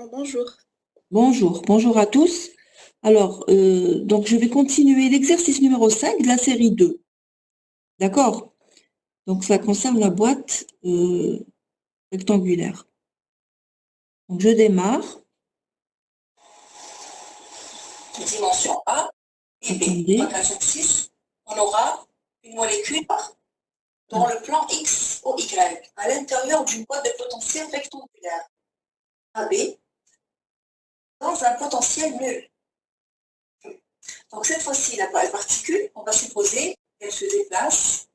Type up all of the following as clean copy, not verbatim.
Bonjour. Bonjour à tous. Alors, donc je vais continuer l'exercice numéro 5 de la série 2. D'accord? Donc ça concerne la boîte rectangulaire. Donc je démarre. Dimension A et B. Attendez. 3, 4, 5, 6. On aura une molécule dans le plan X ou Y, à l'intérieur d'une boîte de potentiel rectangulaire. AB, dans un potentiel nul. Donc cette fois-ci, la particule, on va supposer qu'elle se déplace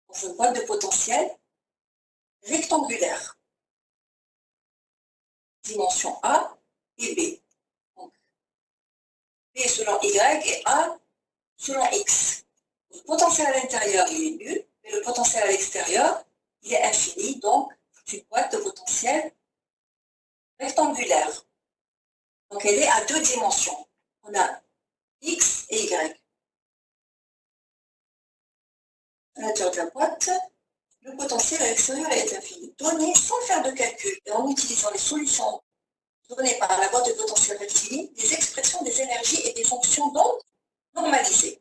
dans une boîte de potentiel rectangulaire. Dimension A et B. Donc, B selon Y et A selon X. Le potentiel à l'intérieur, il est nul, mais le potentiel à l'extérieur, il est infini, donc c'est une boîte de potentiel rectangulaire. Donc elle est à deux dimensions. On a X et Y. À l'intérieur de la boîte, le potentiel à l'extérieur est infini. Donné sans faire de calcul et en utilisant les solutions données par la boîte de potentiel rectiligne, des expressions des énergies et des fonctions donc normalisées.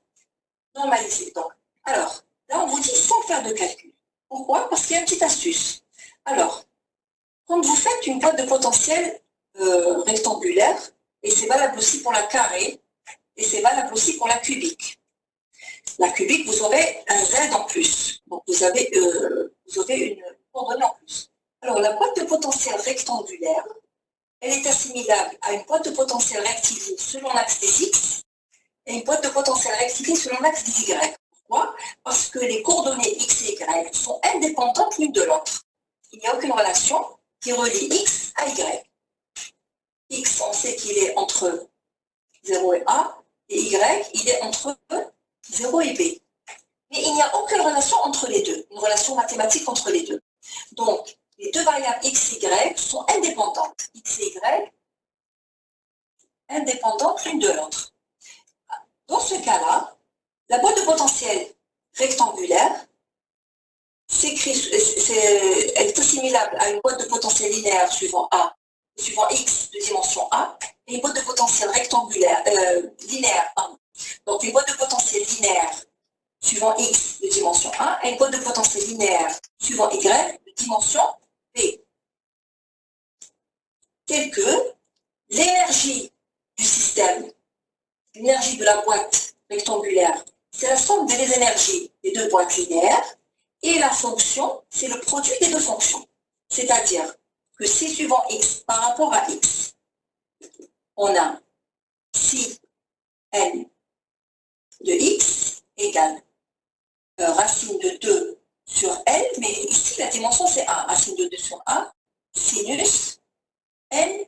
Donc, alors, là on vous dit sans faire de calcul. Pourquoi? Parce qu'il y a une petite astuce. Alors, quand vous faites une boîte de potentiel rectangulaire, et c'est valable aussi pour la carrée, et c'est valable aussi pour la cubique. La cubique, vous aurez un Z en plus. Donc, vous avez une coordonnée en plus. Alors, la boîte de potentiel rectangulaire, elle est assimilable à une boîte de potentiel rectiligne selon l'axe des X et une boîte de potentiel rectiligne selon l'axe des Y. Pourquoi? Parce que les coordonnées X et Y sont indépendantes l'une de l'autre. Il n'y a aucune relation qui relie X à Y. X, on sait qu'il est entre 0 et A, et Y, il est entre 0 et B. Mais il n'y a aucune relation entre les deux, une relation mathématique entre les deux. Donc, les deux variables X et Y sont indépendantes. X et Y, indépendantes l'une de l'autre. Dans ce cas-là, la boîte de potentiel rectangulaire elle est assimilable à une boîte de potentiel linéaire suivant X de dimension A, et une boîte de potentiel rectangulaire, linéaire, pardon. Donc une boîte de potentiel linéaire suivant X de dimension A, et une boîte de potentiel linéaire suivant Y de dimension B. Tel que l'énergie du système, l'énergie de la boîte rectangulaire, c'est la somme des énergies des deux boîtes linéaires, et la fonction, c'est le produit des deux fonctions. C'est-à-dire que si suivant X par rapport à X, on a si n de X égale racine de 2 sur L, mais ici la dimension c'est A, racine de 2 sur A, sinus n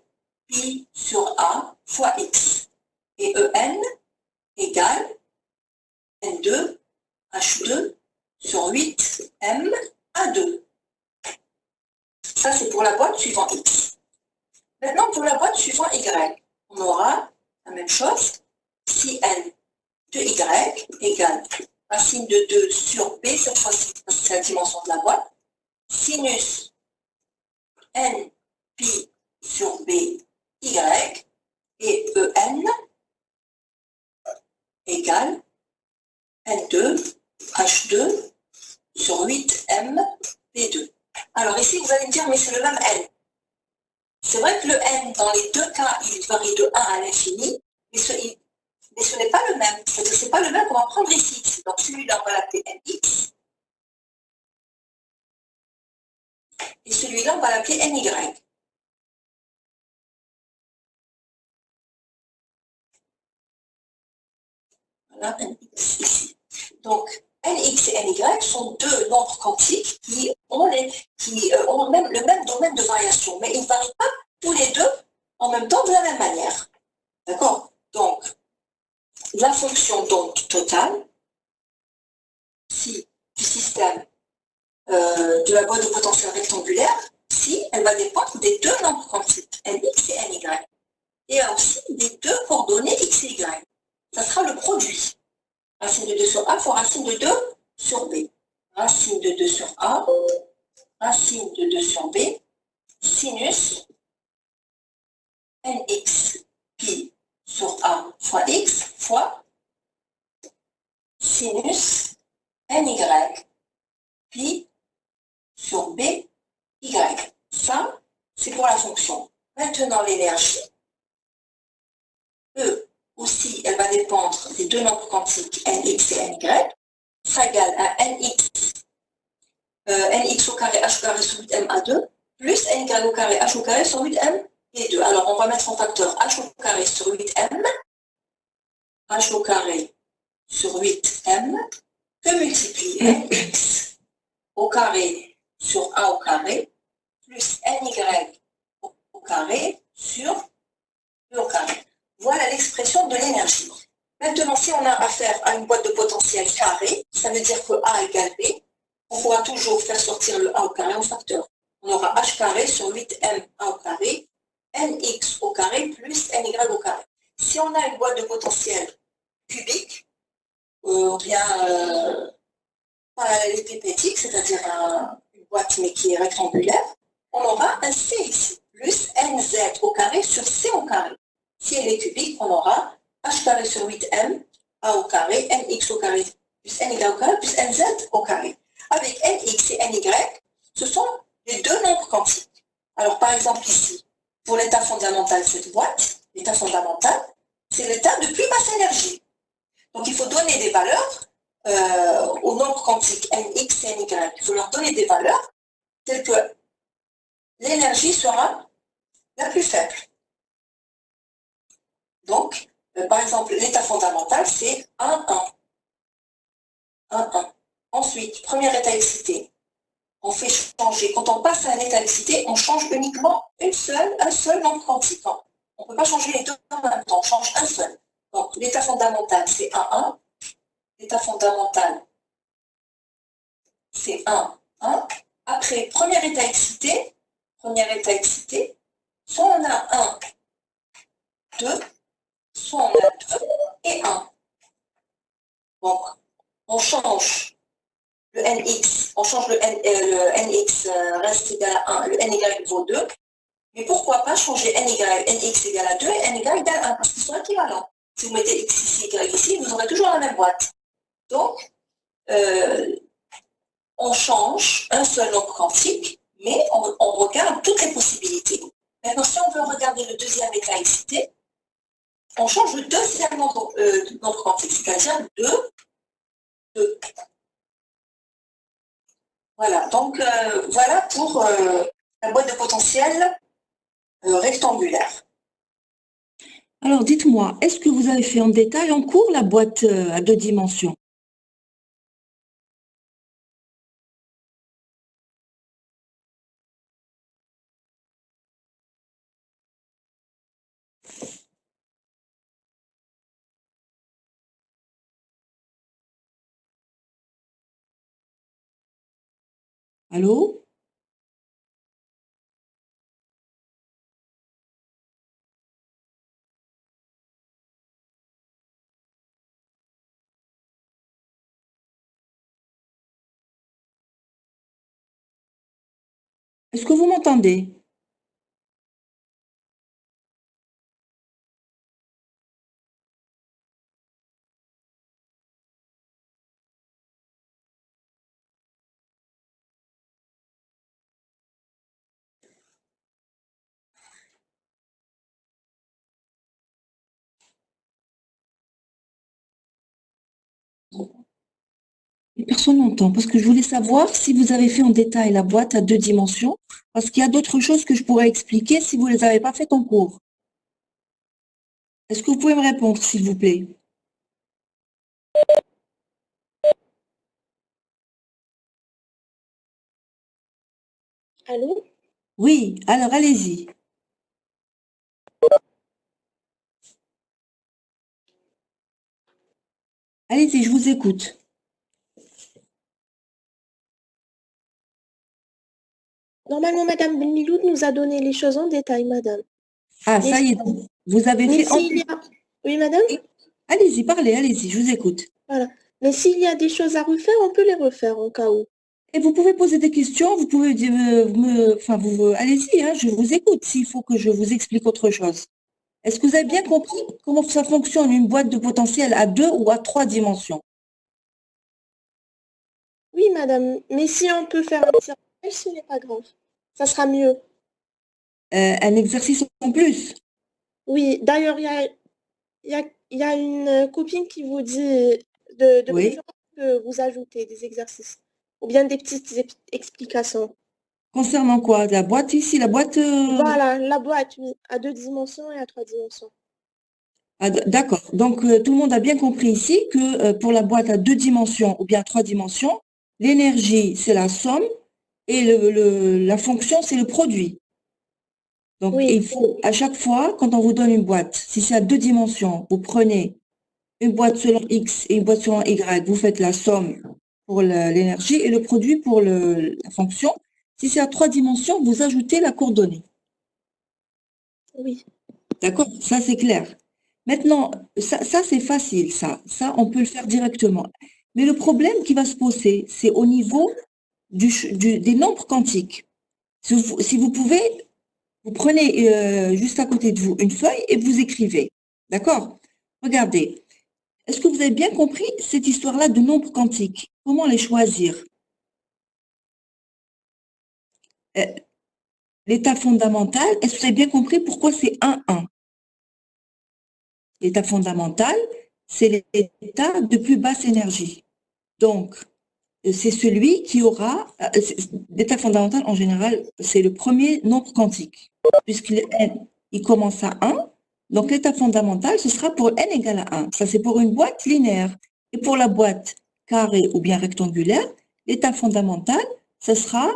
pi sur A fois X. Et En égale N2 H2 sur 8M A2. Ça, c'est pour la boîte suivant X. Maintenant, pour la boîte suivant Y, on aura la même chose. Si N de Y égale racine de 2 sur B, cette fois-ci, parce que c'est la dimension de la boîte, sinus N pi sur B, Y, et En égale N2 H2 sur 8M P2. Alors ici, vous allez me dire, mais c'est le même N. C'est vrai que le N, dans les deux cas, il varie de 1 à l'infini, mais ce n'est pas le même. C'est-à-dire ce n'est pas le même qu'on va prendre ici. Donc celui-là, on va l'appeler Nx. Et celui-là, on va l'appeler Ny. Voilà, Nx ici. Donc, Nx et Ny sont deux nombres quantiques qui ont le même domaine de variation, mais ils ne varient pas tous les deux en même temps de la même manière. D'accord? Donc, la fonction donc totale, si du système de la boîte de potentiel rectangulaire, si elle va dépendre des deux nombres quantiques, Nx et Ny, et aussi des deux coordonnées x et y. Ça sera le produit. Racine de 2 sur A fois racine de 2 sur B. Racine de 2 sur A, racine de 2 sur B, sinus nx pi sur a fois x fois sinus ny pi sur b y. Ça, c'est pour la fonction. Maintenant, l'énergie, E aussi, elle va dépendre des deux nombres quantiques nx et ny. Ça égale à nx au carré h au carré sur 8m à 2 plus ny au carré h au carré sur 8m et 2. Alors, on va mettre en facteur h au carré sur 8m, h au carré sur 8m, que multiplie nx au carré sur a au carré plus ny au carré sur e au carré. Voilà l'expression de l'énergie. Maintenant, si on a affaire à une boîte de potentiel carré, ça veut dire que A égale B, on pourra toujours faire sortir le A au carré en facteur. On aura H carré sur 8M A au carré, NX au carré plus NY au carré. Si on a une boîte de potentiel cubique, bien parallélépipédique, c'est-à-dire une boîte mais qui est rectangulaire, on aura un C ici, plus NZ au carré sur C au carré. Si elle est cubique, on aura H carré sur 8M, A au carré, NX au carré, plus NY au carré, plus NZ au carré. Avec NX et NY, ce sont les deux nombres quantiques. Alors, par exemple, ici, pour l'état fondamental de cette boîte, l'état fondamental, c'est l'état de plus basse énergie. Donc, il faut donner des valeurs aux nombres quantiques NX et NY. Il faut leur donner des valeurs telles que l'énergie sera la plus faible. Donc, par exemple, l'état fondamental, c'est 1,1. 1,1. Ensuite, premier état excité. On fait changer. Quand on passe à un état excité, on change uniquement un seul nombre quantique. On ne peut pas changer les deux en même temps. On change un seul. Donc, l'état fondamental, c'est 1,1. L'état fondamental, c'est 1,1. Après, premier état excité, soit on a 1, 2, soit on a 2 et 1. Donc, on change le nx, on change le nx reste égal à 1, le ny vaut 2. Mais pourquoi pas changer nx égale à 2 et ny égale à 1, parce qu'ils sont équivalents. Si vous mettez x ici, y ici, vous aurez toujours la même boîte. Donc, on change un seul nombre quantique, mais on regarde toutes les possibilités. Maintenant, si on veut regarder le deuxième état excité, on change le deuxième nombre quantique, c'est-à-dire 2, 2. Voilà, donc voilà pour la boîte de potentiel rectangulaire. Alors, dites-moi, est-ce que vous avez fait en détail en cours la boîte à 2 dimensions? Allô? Est-ce que vous m'entendez? Personne n'entend, parce que je voulais savoir si vous avez fait en détail la boîte à 2 dimensions, parce qu'il y a d'autres choses que je pourrais expliquer si vous ne les avez pas faites en cours. Est-ce que vous pouvez me répondre, s'il vous plaît? Allô? Oui, alors allez-y. Allez-y, je vous écoute. Normalement, Madame Benmiloud nous a donné les choses en détail, Madame. Ah, ça y est, vous avez Mais fait en s'il y a... Oui, Madame? Allez-y, parlez, allez-y, je vous écoute. Voilà. Mais s'il y a des choses à refaire, on peut les refaire en cas où. Et vous pouvez poser des questions, vous pouvez allez-y, hein, je vous écoute s'il faut que je vous explique autre chose. Est-ce que vous avez bien compris comment ça fonctionne une boîte de potentiel à 2 ou à 3 dimensions? Oui, madame, mais si on peut faire un tirage, ce n'est pas grave. Ça sera mieux. Un exercice en plus. Oui, d'ailleurs, il y a une copine qui vous dit de Oui. préférence que vous ajoutez des exercices ou bien des petites explications. Concernant quoi? La boîte ici, la boîte... Voilà, la boîte, oui, à 2 dimensions et à 3 dimensions. Ah, d'accord. Donc, tout le monde a bien compris ici que pour la boîte à 2 dimensions ou bien à 3 dimensions, l'énergie, c'est la somme et la fonction, c'est le produit. Donc, Oui, il faut, à chaque fois, quand on vous donne une boîte, si c'est à 2 dimensions, vous prenez une boîte selon X et une boîte selon Y, vous faites la somme pour l'énergie et le produit pour la fonction. Si c'est à 3 dimensions, vous ajoutez la coordonnée. oui, D'accord? Ça, c'est clair. Maintenant, ça c'est facile, ça. Ça, on peut le faire directement. Mais le problème qui va se poser, c'est au niveau des nombres quantiques. Si vous pouvez, vous prenez juste à côté de vous une feuille et vous écrivez. D'accord? Regardez. Est-ce que vous avez bien compris cette histoire-là de nombres quantiques? Comment les choisir? Euh, L'état fondamental, est-ce que vous avez bien compris pourquoi c'est 1, 1? L'état fondamental, c'est l'état de plus basse énergie. Donc, c'est celui qui aura, l'état fondamental en général, c'est le premier nombre quantique, puisque le n, il commence à 1, donc l'état fondamental, ce sera pour n égale à 1. Ça, c'est pour une boîte linéaire. Et pour la boîte carrée ou bien rectangulaire, l'état fondamental, ce sera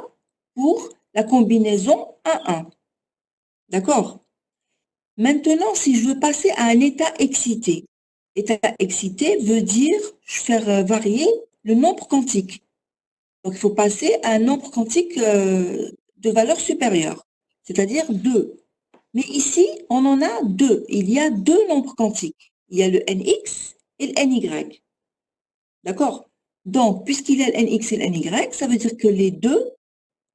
pour la combinaison 1, 1. D'accord? Maintenant, si je veux passer à un état excité veut dire faire varier le nombre quantique. Donc, il faut passer à un nombre quantique de valeur supérieure, c'est-à-dire 2. Mais ici, on en a 2. Il y a 2 nombres quantiques. Il y a le nx et le ny. D'accord? Donc, puisqu'il y a le nx et le ny, ça veut dire que les deux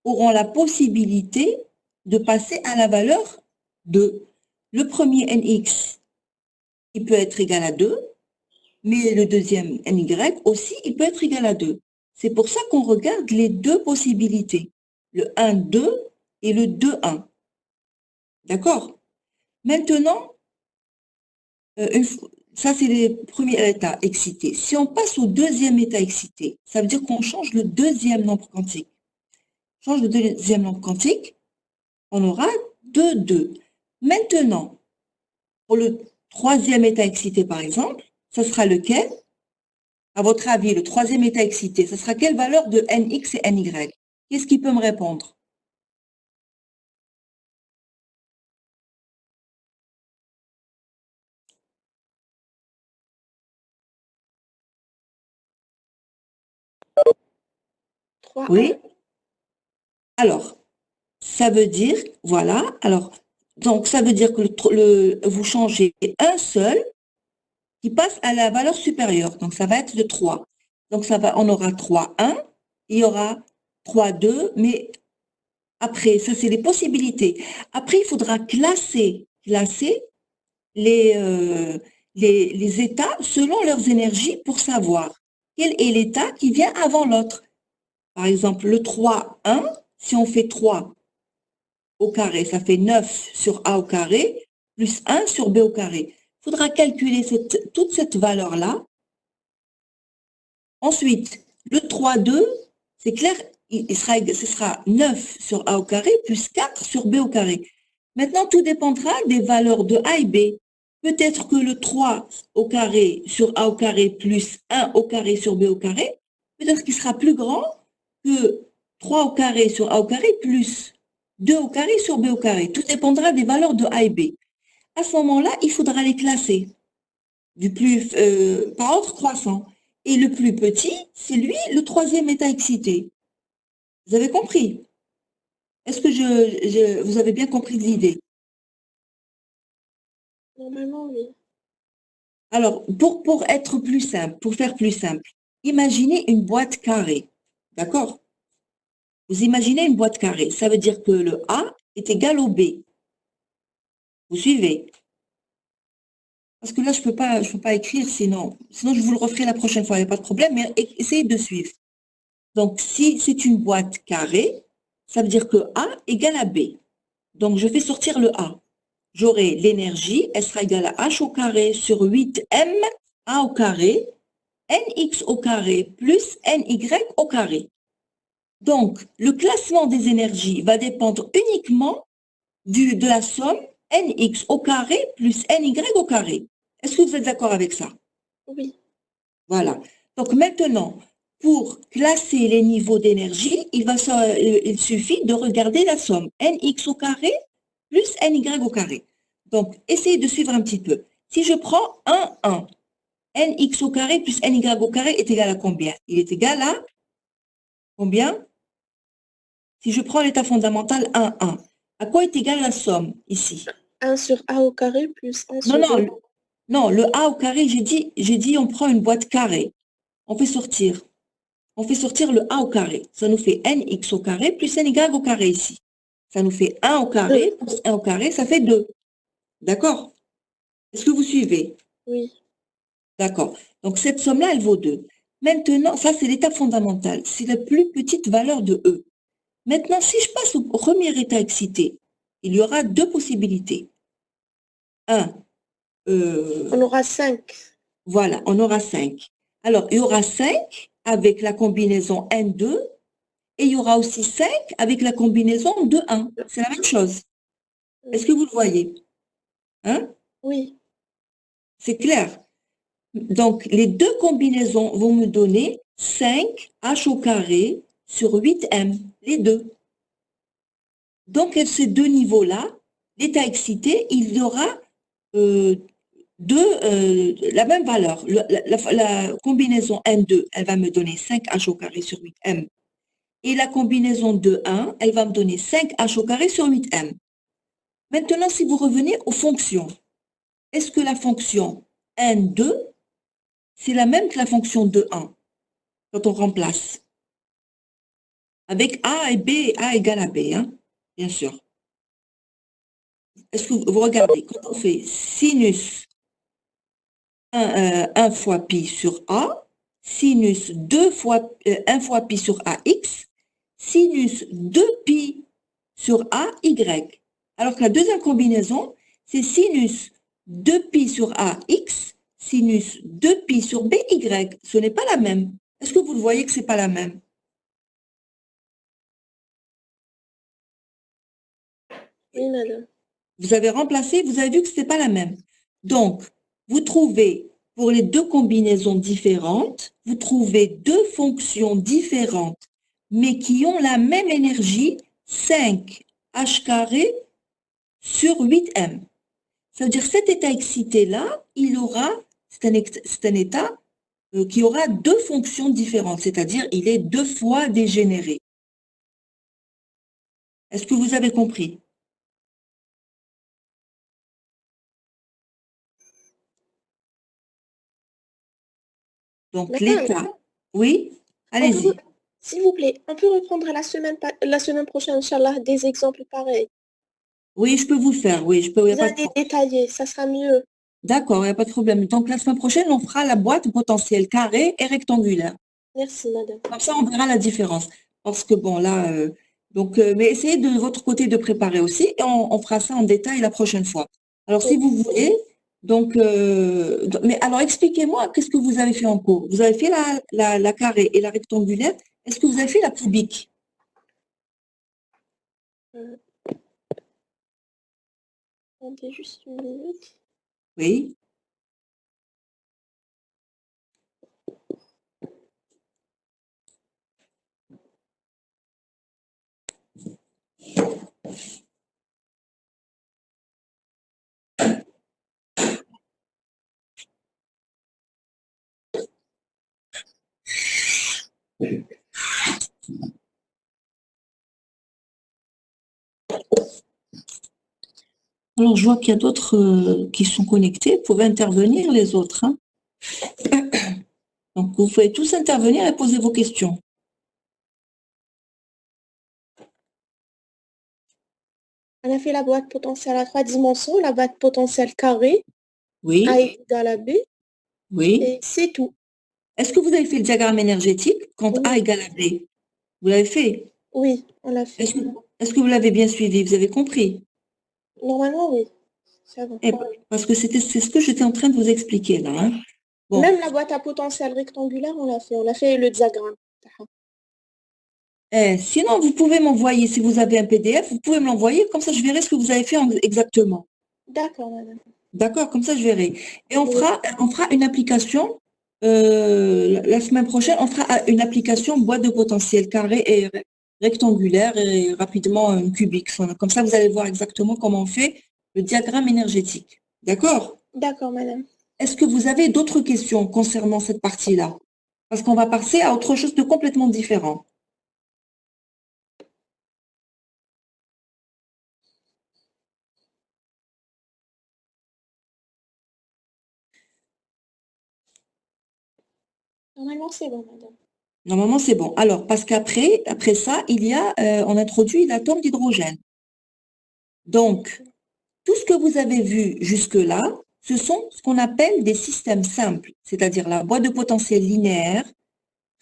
auront la possibilité de passer à la valeur 2. Le premier nx, il peut être égal à 2, mais le deuxième ny aussi, il peut être égal à 2. C'est pour ça qu'on regarde les deux possibilités, le 1, 2 et le 2, 1. D'accord? Maintenant, ça c'est les premiers états excités. Si on passe au deuxième état excité, ça veut dire qu'on change le deuxième nombre quantique. Change le deuxième nombre quantique, on aura 2, 2. Maintenant, pour le troisième état excité par exemple, ça sera lequel? À votre avis, le troisième état excité, ce sera quelle valeur de nx et ny? Qu'est-ce qui peut me répondre? trois un. Oui? Alors, ça veut dire, voilà, alors, donc ça veut dire que vous changez un seul qui passe à la valeur supérieure. Donc, ça va être de 3. Donc, on aura 3, 1, il y aura 3, 2, mais après, ça, c'est les possibilités. Après, il faudra classer les, les états selon leurs énergies pour savoir quel est l'état qui vient avant l'autre. Par exemple, le 3, 1, si on fait 3 au carré, ça fait 9 sur A au carré, plus 1 sur B au carré. Il faudra calculer toute cette valeur-là. Ensuite, le 3, 2, c'est clair, ce sera 9 sur A au carré plus 4 sur B au carré. Maintenant, tout dépendra des valeurs de A et B. Peut-être que le 3 au carré sur A au carré plus 1 au carré sur B au carré, peut-être qu'il sera plus grand que 3 au carré sur A au carré plus 2 au carré sur B au carré. Tout dépendra des valeurs de A et B. À ce moment-là, il faudra les classer par ordre croissant. Et le plus petit, c'est lui, le troisième état excité. Vous avez compris? Est-ce que vous avez bien compris l'idée? Normalement, oui. Alors, pour être plus simple, pour faire plus simple, imaginez une boîte carrée. D'accord? Vous imaginez une boîte carrée. Ça veut dire que le A est égal au B. Vous suivez? Parce que là, je peux pas écrire, sinon je vous le referai la prochaine fois, il n'y a pas de problème, mais essayez de suivre. Donc, si c'est une boîte carrée, ça veut dire que A égale à B. Donc, je fais sortir le A. J'aurai l'énergie, elle sera égale à H au carré sur 8M A au carré, NX au carré plus NY au carré. Donc, le classement des énergies va dépendre uniquement de la somme NX au carré plus NY au carré. Est-ce que vous êtes d'accord avec ça? Oui. Voilà. Donc maintenant, pour classer les niveaux d'énergie, il suffit de regarder la somme NX au carré plus NY au carré. Donc, essayez de suivre un petit peu. Si je prends 1, NX au carré plus NY au carré est égal à combien? Il est égal à combien? Si je prends l'état fondamental 1, à quoi est égale la somme ici? 1 sur A au carré plus 1 Non, sur non, E. non, le A au carré, j'ai dit on prend une boîte carrée. On fait sortir le A au carré. Ça nous fait NX au carré plus NY au carré ici. Ça nous fait 1 au carré plus 1 au carré, ça fait 2. D'accord? Est-ce que vous suivez? Oui. D'accord. Donc, cette somme-là, elle vaut 2. Maintenant, ça, c'est l'état fondamental. C'est la plus petite valeur de E. Maintenant, si je passe au premier état excité, il y aura deux possibilités. On aura 5. Voilà, on aura 5. Alors, il y aura 5 avec la combinaison N2 et il y aura aussi 5 avec la combinaison 2,1. C'est la même chose. Est-ce que vous le voyez? Hein? Oui. C'est clair. Donc, les deux combinaisons vont me donner 5H au carré sur 8M, les deux. Donc, à ces deux niveaux-là, l'état excité, il y aura la même valeur. La combinaison N2, elle va me donner 5H au carré sur 8M. Et la combinaison 2,1, elle va me donner 5H au carré sur 8M. Maintenant, si vous revenez aux fonctions, est-ce que la fonction N2, c'est la même que la fonction 2,1 quand on remplace? Avec A et B, A égale à B, hein, bien sûr. Est-ce que vous regardez, quand on fait sinus 1 fois pi sur A, sinus 1 fois pi sur AX, sinus 2 pi sur AY. Alors que la deuxième combinaison, c'est sinus 2 pi sur AX, sinus 2 pi sur BY. Ce n'est pas la même. Est-ce que vous le voyez que ce n'est pas la même? Oui, madame. Vous avez remplacé, vous avez vu que ce n'était pas la même. Donc, vous trouvez, pour les deux combinaisons différentes, vous trouvez deux fonctions différentes, mais qui ont la même énergie, 5h carré sur 8m. Ça veut dire cet état excité-là, c'est un état qui aura deux fonctions différentes, c'est-à-dire il est 2 fois dégénéré. Est-ce que vous avez compris? Donc Madame, l'état, oui, allez-y. s'il vous plaît, on peut reprendre la semaine prochaine, Inch'Allah, des exemples pareils. Oui, je peux vous le faire, oui, je peux, il n'y a Vous pas de allez problème. détailler, ça sera mieux. D'accord, il n'y a pas de problème. Donc la semaine prochaine, on fera la boîte potentielle carrée et rectangulaire. Merci, madame. Comme ça, on verra la différence. Parce que bon, là, mais essayez de votre côté de préparer aussi et on fera ça en détail la prochaine fois. Alors, si vous voulez, mais alors expliquez-moi, qu'est-ce que vous avez fait en cours? Vous avez fait la carrée et la rectangulaire. Est-ce que vous avez fait la cubique? Attendez juste une minute. Oui. Alors, je vois qu'il y a d'autres qui sont connectés. Vous pouvez intervenir, les autres, hein. Donc, vous pouvez tous intervenir et poser vos questions. On a fait la boîte potentielle à 3 dimensions, la boîte potentielle carrée. Oui, A égale à B, oui. et c'est tout. Est-ce que vous avez fait le diagramme énergétique quand A Oui, égale à B? Vous l'avez fait? oui, on l'a fait. Est-ce que vous l'avez bien suivi? Vous avez compris? Normalement, oui, ça va. Eh ben, parce que c'est ce que j'étais en train de vous expliquer là, hein. Bon, Même la boîte à potentiel rectangulaire, on l'a fait. On a fait le diagramme. sinon vous pouvez m'envoyer, si vous avez un PDF, vous pouvez me l'envoyer, comme ça je verrai ce que vous avez fait exactement. D'accord, madame. D'accord? Comme ça je verrai. Et Oui. on fera une application, la semaine prochaine, on fera une application boîte de potentiel carré et rectangulaire et rapidement cubique. Comme ça vous allez voir exactement comment on fait le diagramme énergétique. D'accord? D'accord, madame. Est-ce que vous avez d'autres questions concernant cette partie-là? Parce qu'on va passer à autre chose de complètement différent. Normalement, c'est bon, madame. Normalement, c'est bon. Alors, parce après ça, on introduit l'atome d'hydrogène. Donc, tout ce que vous avez vu jusque-là, ce sont ce qu'on appelle des systèmes simples, c'est-à-dire la boîte de potentiel linéaire,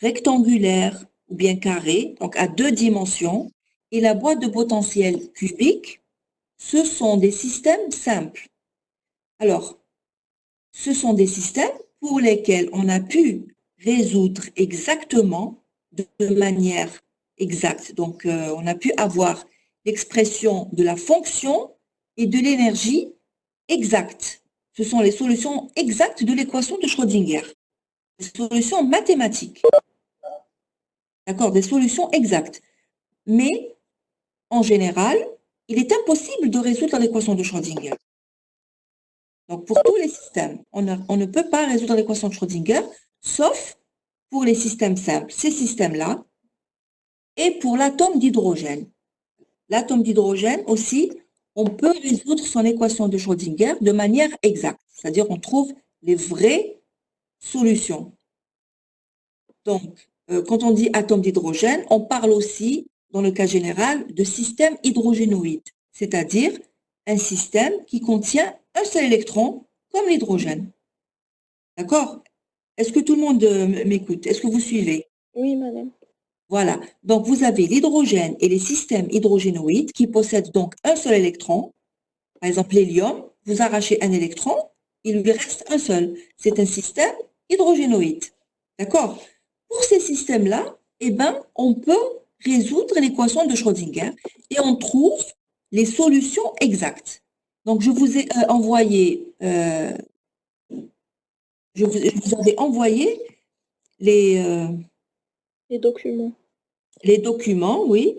rectangulaire ou bien carré, donc à 2 dimensions, et la boîte de potentiel cubique, ce sont des systèmes simples. Alors, ce sont des systèmes pour lesquels on a pu résoudre exactement, de manière exacte. Donc, on a pu avoir l'expression de la fonction et de l'énergie exacte. Ce sont les solutions exactes de l'équation de Schrödinger. Des solutions mathématiques. D'accord? Des solutions exactes. Mais, en général, il est impossible de résoudre l'équation de Schrödinger. Donc, pour tous les systèmes, on ne peut pas résoudre l'équation de Schrödinger, sauf pour les systèmes simples, ces systèmes-là, et pour l'atome d'hydrogène. L'atome d'hydrogène aussi, on peut résoudre son équation de Schrödinger de manière exacte, c'est-à-dire on trouve les vraies solutions. Donc, quand on dit atome d'hydrogène, on parle aussi, dans le cas général, de système hydrogénoïde, c'est-à-dire un système qui contient un seul électron, comme l'hydrogène. D'accord? Est-ce que tout le monde m'écoute? Est-ce que vous suivez? Oui, madame. Voilà. Donc, vous avez l'hydrogène et les systèmes hydrogénoïdes qui possèdent donc un seul électron. Par exemple, l'hélium, vous arrachez un électron, il lui reste un seul. C'est un système hydrogénoïde. D'accord? Pour ces systèmes-là, eh ben, on peut résoudre l'équation de Schrödinger et on trouve les solutions exactes. Donc, je vous ai envoyé, je vous avais envoyé les Les documents. Oui.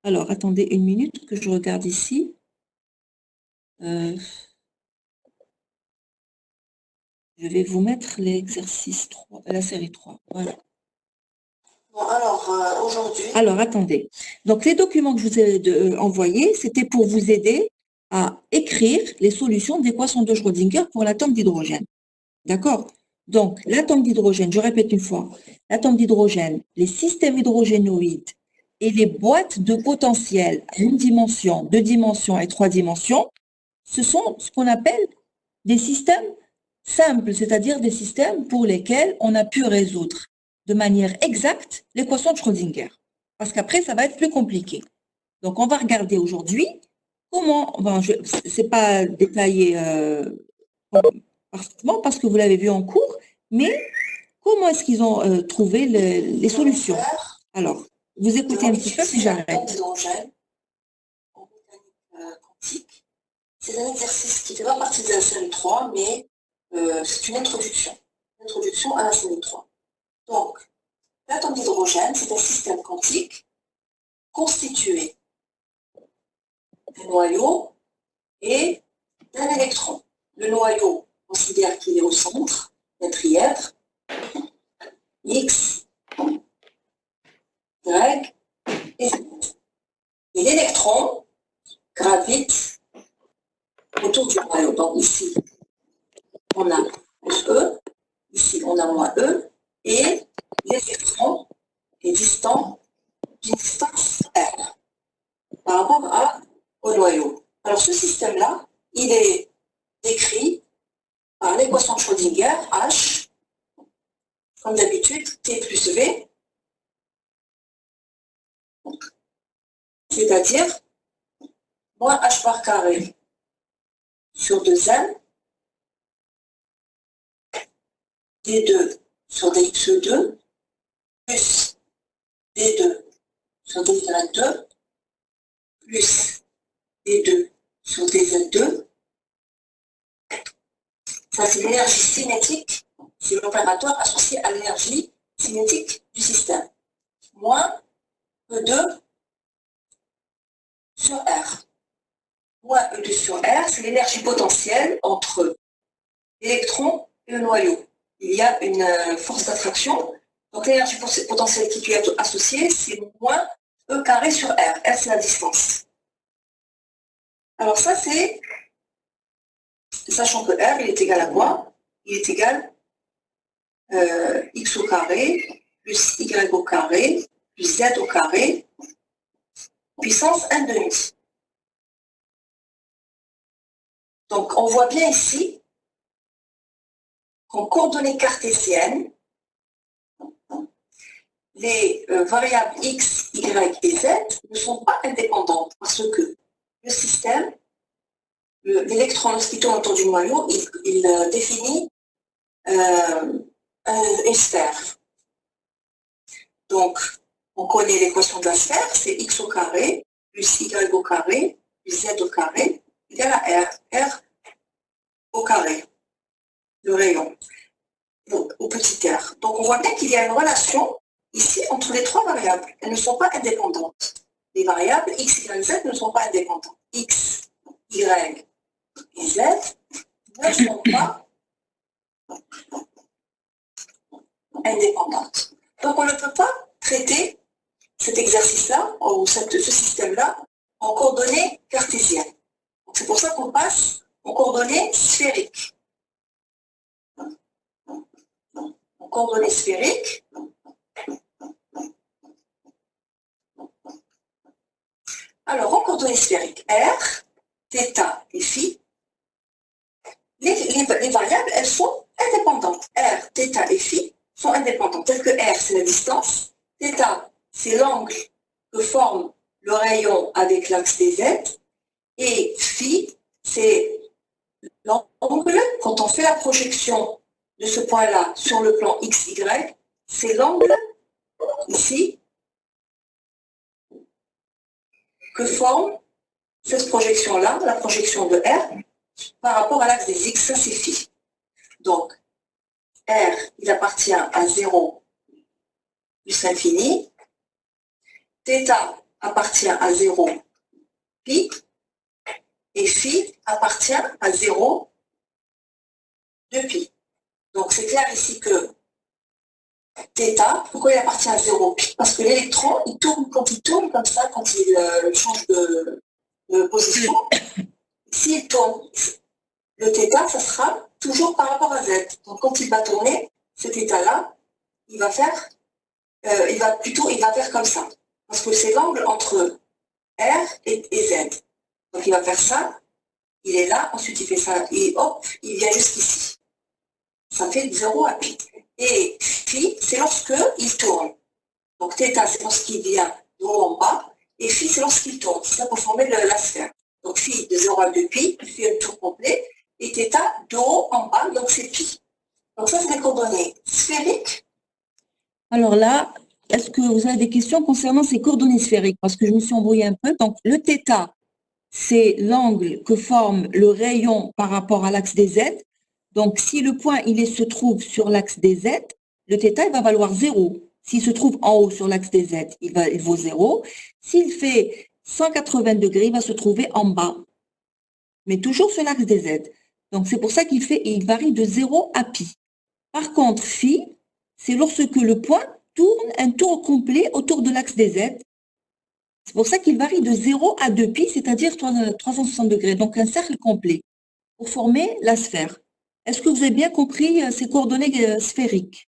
Alors, attendez une minute que je regarde ici. Je vais vous mettre l'exercice 3, la série 3. Voilà. Bon, alors, aujourd'hui, Alors, attendez. Donc, les documents que je vous ai envoyés, c'était pour vous aider à écrire les solutions d'équation de Schrödinger pour l'atome d'hydrogène. D'accord? Donc, l'atome d'hydrogène, je répète une fois, l'atome d'hydrogène, les systèmes hydrogénoïdes et les boîtes de potentiel à 1 dimension, 2 dimensions et 3 dimensions, ce sont ce qu'on appelle des systèmes simples, c'est-à-dire des systèmes pour lesquels on a pu résoudre de manière exacte l'équation de Schrödinger. Parce qu'après, ça va être plus compliqué. Donc, on va regarder aujourd'hui comment, bon, c'est pas détaillé parfaitement parce que vous l'avez vu en cours, mais comment est-ce qu'ils ont trouvé les solutions? Alors, vous écoutez un petit peu puis j'arrête. D'hydrogène en mécanique quantique. C'est un exercice qui ne fait pas partie de la série 3, mais c'est une introduction. Introduction à la série 3. Donc, l'atome d'hydrogène, c'est un système quantique constitué d'un noyau et d'un électron. Le noyau, on considère qu'il est au centre, un trièdre, X, Y et Z. Et l'électron gravite autour du noyau. Donc ici, on a plus E, ici on a moins E, et l'électron est distant d'une distance R par rapport au noyau. Alors ce système-là, il est décrit Schrödinger, H, comme d'habitude, T plus V, c'est-à-dire moins H bar carré sur 2M, D2 sur DX2, plus D2 sur DY2, plus D2 sur DZ2. Ça, c'est l'énergie cinétique, c'est l'opérateur associé à l'énergie cinétique du système. Moins E2 sur R. Moins E2 sur R, c'est l'énergie potentielle entre l'électron et le noyau. Il y a une force d'attraction. Donc l'énergie potentielle qui lui est associée, c'est moins E carré sur R. R, c'est la distance. Alors ça, c'est, sachant que R, il est égal à quoi? Il est égal x au carré plus y au carré plus z au carré puissance n demi. Donc on voit bien ici qu'en coordonnées cartésiennes, les variables x, y et z ne sont pas indépendantes parce que le système, l'électron lorsqu'il tourne autour du noyau, il définit une sphère. Donc, on connaît l'équation de la sphère, c'est x au carré plus y au carré plus z au carré égale à r. R au carré, le rayon, au petit r. Donc, on voit bien qu'il y a une relation ici entre les trois variables. Elles ne sont pas indépendantes. Les variables x, y, z ne sont pas indépendantes. X, y et z ne sont pas indépendantes. Donc, on ne peut pas traiter cet exercice-là, ou ce système-là, en coordonnées cartésiennes. C'est pour ça qu'on passe en coordonnées sphériques. En coordonnées sphériques, alors en coordonnées sphériques, R, θ et φ, les variables, elles sont indépendantes. R, θ et φ sont indépendantes. Tel que R, c'est la distance, θ, c'est l'angle que forme le rayon avec l'axe des Z, et phi, c'est l'angle, quand on fait la projection de ce point-là sur le plan XY, c'est l'angle, ici, que forme cette projection-là, la projection de R, par rapport à l'axe des X, ça c'est phi. Donc, R, il appartient à 0 plus l'infini, θ appartient à 0 pi, et phi appartient à 0 de pi. Donc c'est clair ici que θ, pourquoi il appartient à 0 pi? Parce que l'électron, il tourne quand il tourne comme ça, quand il change de position. S'il tourne, le θ, ça sera toujours par rapport à z. Donc quand il va tourner, cet état-là, il va faire comme ça. Parce que c'est l'angle entre R et Z. Donc il va faire ça, il est là, ensuite il fait ça, et hop, il vient jusqu'ici. Ça fait 0 à pi. Et phi, c'est lorsque il tourne. Donc θ, c'est lorsqu'il vient de haut en bas, et phi, c'est lorsqu'il tourne. C'est ça pour former la sphère. Donc phi de 0 à 2 pi, il fait un tour complet, et θ de haut en bas, donc c'est pi. Donc ça, c'est les coordonnées sphériques. Alors là, est-ce que vous avez des questions concernant ces coordonnées sphériques? Parce que je me suis embrouillée un peu. Donc, le θ, c'est l'angle que forme le rayon par rapport à l'axe des Z. Donc, si le point se trouve sur l'axe des Z, le θ il va valoir 0. S'il se trouve en haut sur l'axe des Z, il vaut 0. S'il fait 180 degrés, il va se trouver en bas, mais toujours sur l'axe des Z. Donc, c'est pour ça il varie de 0 à pi. Par contre, phi, c'est lorsque le point tourne un tour complet autour de l'axe des Z. C'est pour ça qu'il varie de 0 à 2 pi, c'est-à-dire 360 degrés, donc un cercle complet, pour former la sphère. Est-ce que vous avez bien compris ces coordonnées sphériques?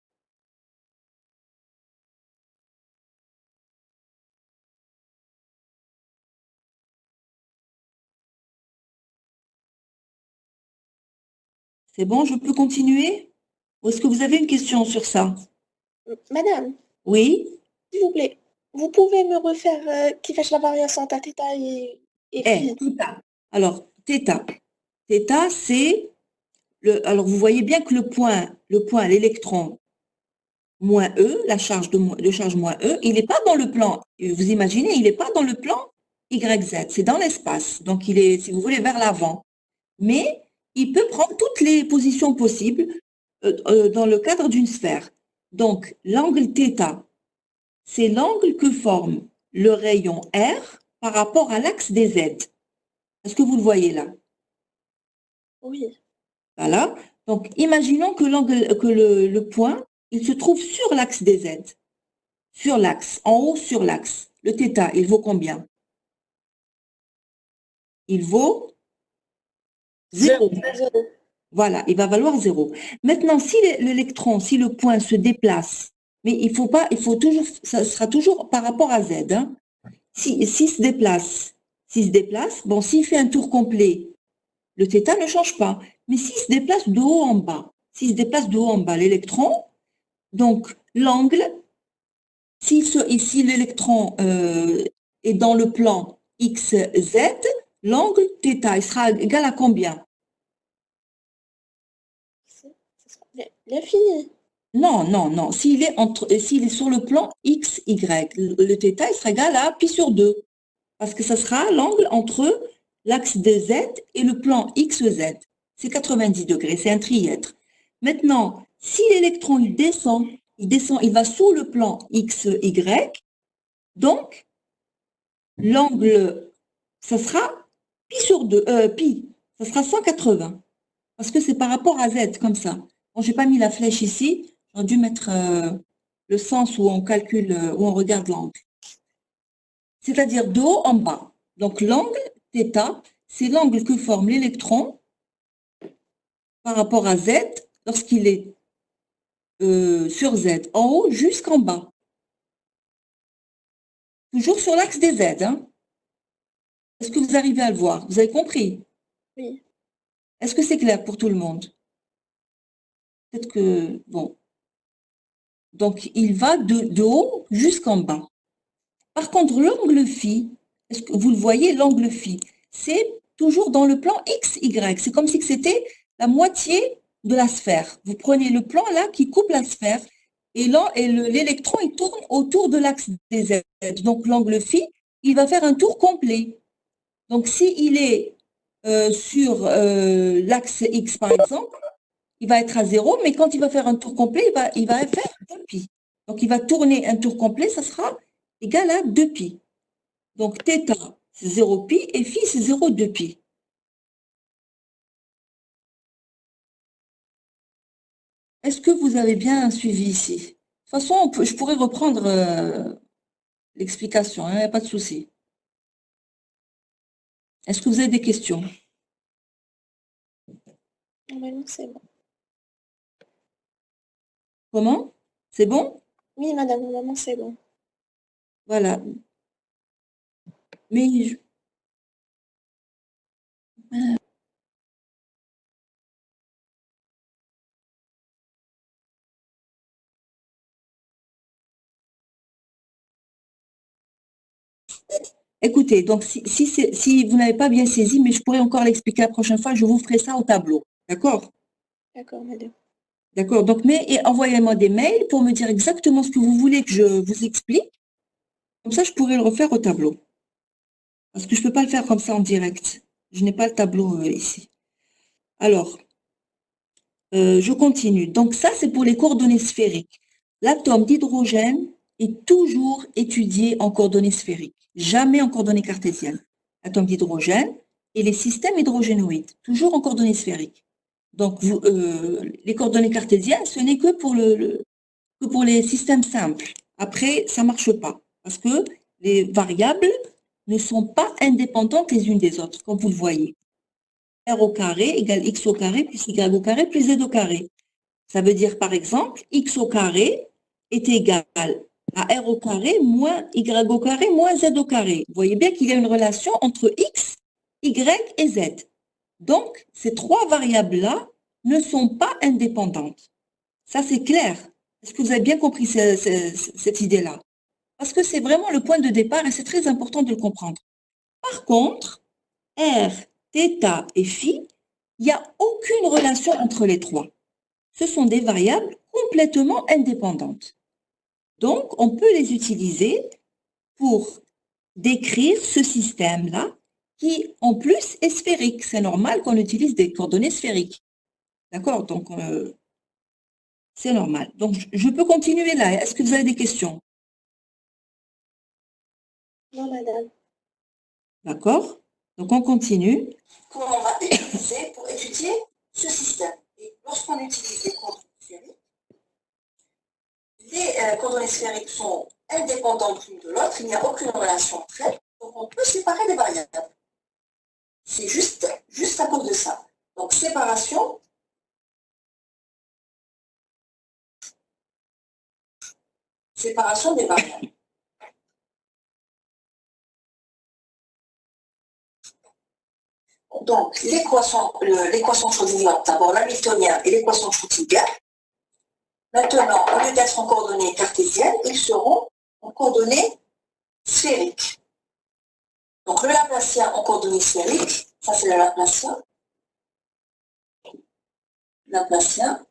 C'est bon, je peux continuer? Ou est-ce que vous avez une question sur ça? Madame, Oui? s'il vous plaît, vous pouvez me refaire qui fait la variation entre θ et phi? Θ. Alors, θ. Θ, c'est alors vous voyez bien que le point, l'électron moins E, la charge de charge moins E, il n'est pas dans le plan, vous imaginez, il n'est pas dans le plan YZ, c'est dans l'espace. Donc, il est, si vous voulez, vers l'avant. Mais il peut prendre toutes les positions possibles dans le cadre d'une sphère. Donc, l'angle θ, c'est l'angle que forme le rayon R par rapport à l'axe des Z. Est-ce que vous le voyez là? Oui. Voilà. Donc, imaginons que le point, il se trouve sur l'axe des Z. Sur l'axe, en haut sur l'axe. Le θ, il vaut combien? Il vaut 0. Zéro. Voilà, il va valoir 0. Maintenant, si l'électron, si le point se déplace, mais il faut toujours, ça sera toujours par rapport à Z. Hein. S'il se déplace, bon, s'il fait un tour complet, le θ ne change pas. Mais s'il se déplace de haut en bas, l'électron, donc l'angle, si l'électron est dans le plan XZ, l'angle θ, il sera égal à combien? L'infini. Non. S'il est sur le plan XY, le θ, il sera égal à pi sur 2. Parce que ça sera l'angle entre l'axe de Z et le plan XZ. C'est 90 degrés, c'est un trièdre. Maintenant, si l'électron il descend, il va sous le plan XY, donc l'angle, ça sera pi sur 2, ça sera 180. Parce que c'est par rapport à Z, comme ça. Bon, je n'ai pas mis la flèche ici, j'aurais dû mettre le sens où on calcule, où on regarde l'angle. C'est-à-dire de haut en bas. Donc l'angle θ, c'est l'angle que forme l'électron par rapport à Z lorsqu'il est sur Z, en haut jusqu'en bas. Toujours sur l'axe des Z. Hein. Est-ce que vous arrivez à le voir? Vous avez compris? Oui. Est-ce que c'est clair pour tout le monde? Peut-être que, bon. Donc, il va de haut jusqu'en bas. Par contre, l'angle phi, est-ce que vous le voyez, l'angle phi, c'est toujours dans le plan XY. C'est comme si c'était la moitié de la sphère. Vous prenez le plan là qui coupe la sphère et l'électron il tourne autour de l'axe des Z. Donc l'angle phi, il va faire un tour complet. Donc s'il est sur l'axe X par exemple, il va être à 0, mais quand il va faire un tour complet, il va faire 2 pi. Donc il va tourner un tour complet, ça sera égal à 2 pi. Donc θ, c'est 0 pi et phi, c'est 0,2 pi. Est-ce que vous avez bien suivi ici? De toute façon, je pourrais reprendre l'explication, il n'y a pas de souci. Est-ce que vous avez des questions? Normalement, c'est bon. Comment? C'est bon? Oui, madame, normalement, c'est bon. Voilà. Mais écoutez, donc si vous n'avez pas bien saisi, mais je pourrais encore l'expliquer la prochaine fois, je vous ferai ça au tableau. D'accord? D'accord, madame. D'accord. Donc, envoyez-moi des mails pour me dire exactement ce que vous voulez que je vous explique. Comme ça, je pourrais le refaire au tableau. Parce que je ne peux pas le faire comme ça en direct. Je n'ai pas le tableau ici. Alors, je continue. Donc, ça, c'est pour les coordonnées sphériques. L'atome d'hydrogène est toujours étudié en coordonnées sphériques, jamais en coordonnées cartésiennes. L'atome d'hydrogène et les systèmes hydrogénoïdes, toujours en coordonnées sphériques. Donc, les coordonnées cartésiennes, ce n'est que pour les systèmes simples. Après, ça ne marche pas, parce que les variables ne sont pas indépendantes les unes des autres, comme vous le voyez. R au carré égale X au carré plus Y au carré plus Z au carré. Ça veut dire, par exemple, X au carré est égal à R au carré moins Y au carré moins Z au carré. Vous voyez bien qu'il y a une relation entre X, Y et Z. Donc, ces trois variables-là ne sont pas indépendantes. Ça, c'est clair. Est-ce que vous avez bien compris cette idée-là? Parce que c'est vraiment le point de départ et c'est très important de le comprendre. Par contre, R, θ et phi, il n'y a aucune relation entre les trois. Ce sont des variables complètement indépendantes. Donc, on peut les utiliser pour décrire ce système-là qui, en plus, est sphérique. C'est normal qu'on utilise des coordonnées sphériques. D'accord? Donc, c'est normal. Donc, je peux continuer là. Est-ce que vous avez des questions? Non, madame. D'accord? Donc, on continue. Comment on va utiliser pour étudier ce système. Et lorsqu'on utilise les coordonnées sphériques sont indépendantes l'une de l'autre, il n'y a aucune relation entre elles, donc on peut séparer des variables. C'est juste à cause de ça. Donc, séparation des variables. Donc, l'équation de Schrödinger, d'abord l'hamiltonien et l'équation de Schrödinger. Maintenant, au lieu d'être en coordonnées cartésiennes, ils seront en coordonnées sphériques. Donc, le Laplacien en coordonnées sphériques, ça c'est le Laplacien. Laplacien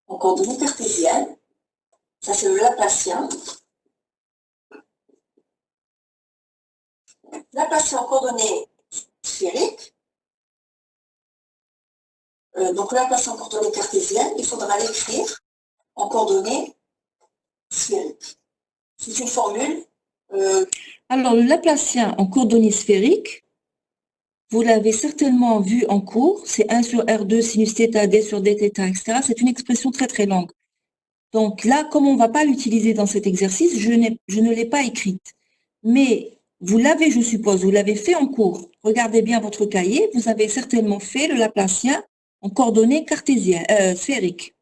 en coordonnées cartésiennes, ça c'est le Laplacien. Laplacien en coordonnées sphériques. Donc, le Laplacien en coordonnées cartésiennes, il faudra l'écrire en coordonnées sphériques. C'est une formule. Alors, le Laplacien en coordonnées sphériques, vous l'avez certainement vu en cours, c'est 1 sur R2 sinus θ, d sur dθ, etc. C'est une expression très très longue. Donc là, comme on ne va pas l'utiliser dans cet exercice, je ne l'ai pas écrite. Mais vous l'avez, je suppose, vous l'avez fait en cours. Regardez bien votre cahier, vous avez certainement fait le Laplacien en coordonnées cartésiennes, sphériques.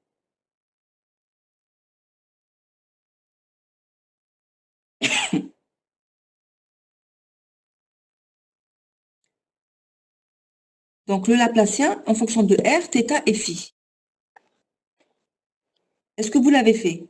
Donc, le Laplacien en fonction de R, θ et phi. Est-ce que vous l'avez fait?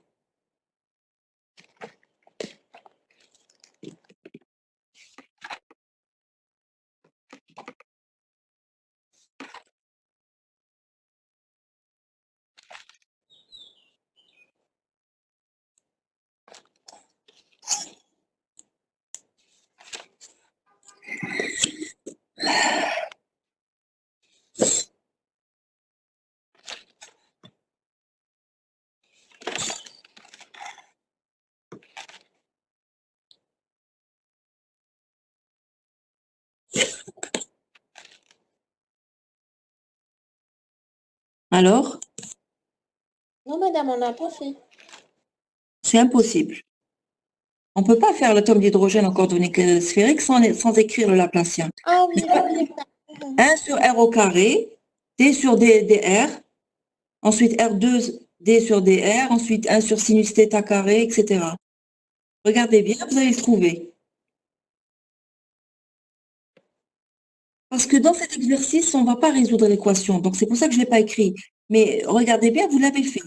Alors? Non, madame, on n'a pas fait. C'est impossible. On ne peut pas faire l'atome d'hydrogène en coordonnées sphériques sans écrire le Laplacien. Ah oui, oui. 1 sur R au carré, D sur dr, ensuite R2, D sur dr, ensuite 1 sur sinus θ carré, etc. Regardez bien, vous allez le trouver. Parce que dans cet exercice, on ne va pas résoudre l'équation. Donc, c'est pour ça que je ne l'ai pas écrit. Mais regardez bien, vous l'avez fait.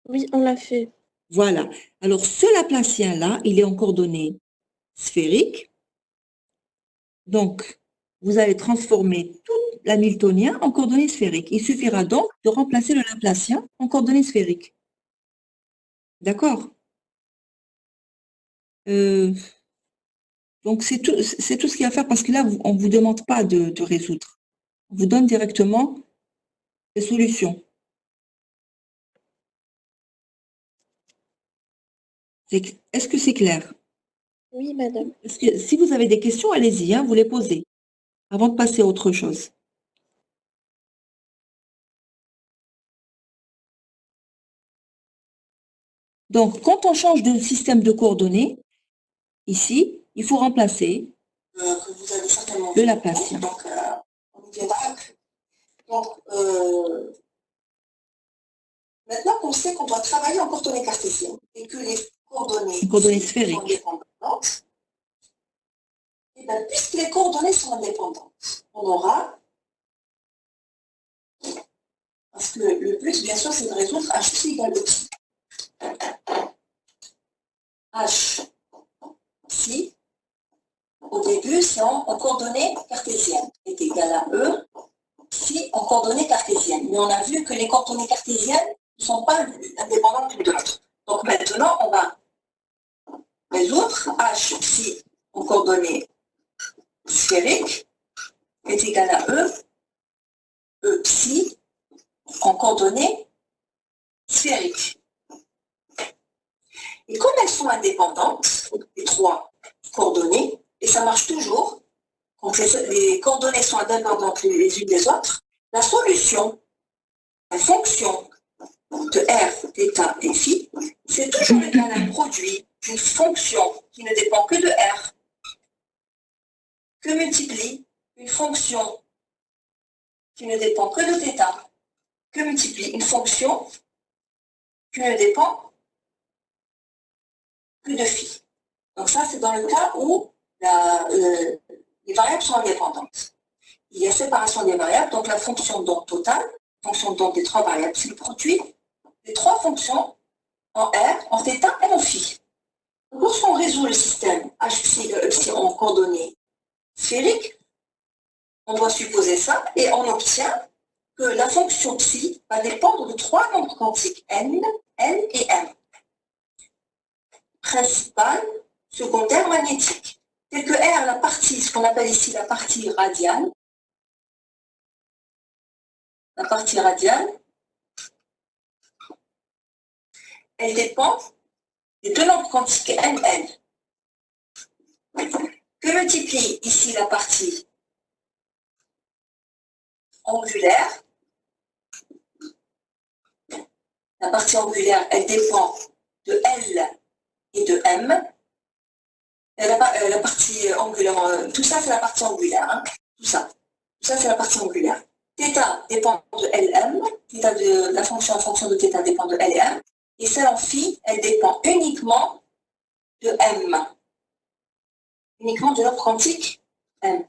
Oui, on l'a fait. Voilà. Alors, ce Laplacien-là, il est en coordonnées sphériques. Donc, vous allez transformer tout l'hamiltonien en coordonnées sphériques. Il suffira donc de remplacer le Laplacien en coordonnées sphériques. D'accord? Donc, c'est tout ce qu'il y a à faire parce que là, on ne vous demande pas de résoudre. On vous donne directement les solutions. Est-ce que c'est clair? Oui, madame. Parce que si vous avez des questions, allez-y, vous les posez avant de passer à autre chose. Donc, quand on change de système de coordonnées, ici, il faut remplacer que vous avez certainement le Laplacien. Donc, on y viendra. Donc, maintenant qu'on sait qu'on doit travailler en coordonnées cartésiennes et que les coordonnées sphériques sont indépendantes, et bien, puisque les coordonnées sont indépendantes, on aura, parce que le but, bien sûr, c'est de résoudre H égale aussi. H psi, au début, c'est en coordonnées cartésiennes, est égal à E, psi en coordonnées cartésiennes. Mais on a vu que les coordonnées cartésiennes ne sont pas indépendantes l'une de l'autre. Donc maintenant, on va résoudre H psi en coordonnées sphériques est égal à E psi en coordonnées sphériques. Et comme elles sont indépendantes, les trois coordonnées, et ça marche toujours, quand les coordonnées sont indépendantes les unes des autres, la solution, la fonction de R, θ et phi, c'est toujours égal à un produit d'une fonction qui ne dépend que de R, que multiplie une fonction qui ne dépend que de θ, que multiplie une fonction qui ne dépend que de phi. Donc ça, c'est dans le cas où les variables sont indépendantes. Il y a séparation des variables, donc la fonction d'onde totale, fonction d'onde des trois variables, c'est le produit des trois fonctions en R, en θ et en phi. Lorsqu'on résout le système H psi égale psi en coordonnées sphériques, on doit supposer ça et on obtient que la fonction psi va dépendre de trois nombres quantiques n, l et m. Principal, secondaire, magnétique. Tel que R, la partie, ce qu'on appelle ici la partie radiale, elle dépend des deux nombres quantiques n, l. Que multiplie ici la partie angulaire? La partie angulaire, elle dépend de L et de M. La partie angulaire, tout ça c'est la partie angulaire. Hein, tout ça c'est la partie angulaire. Θ dépend de Lm, θ de la fonction en fonction de θ dépend de L et M. Et celle en phi, elle dépend uniquement de M. Uniquement de nombre quantique M.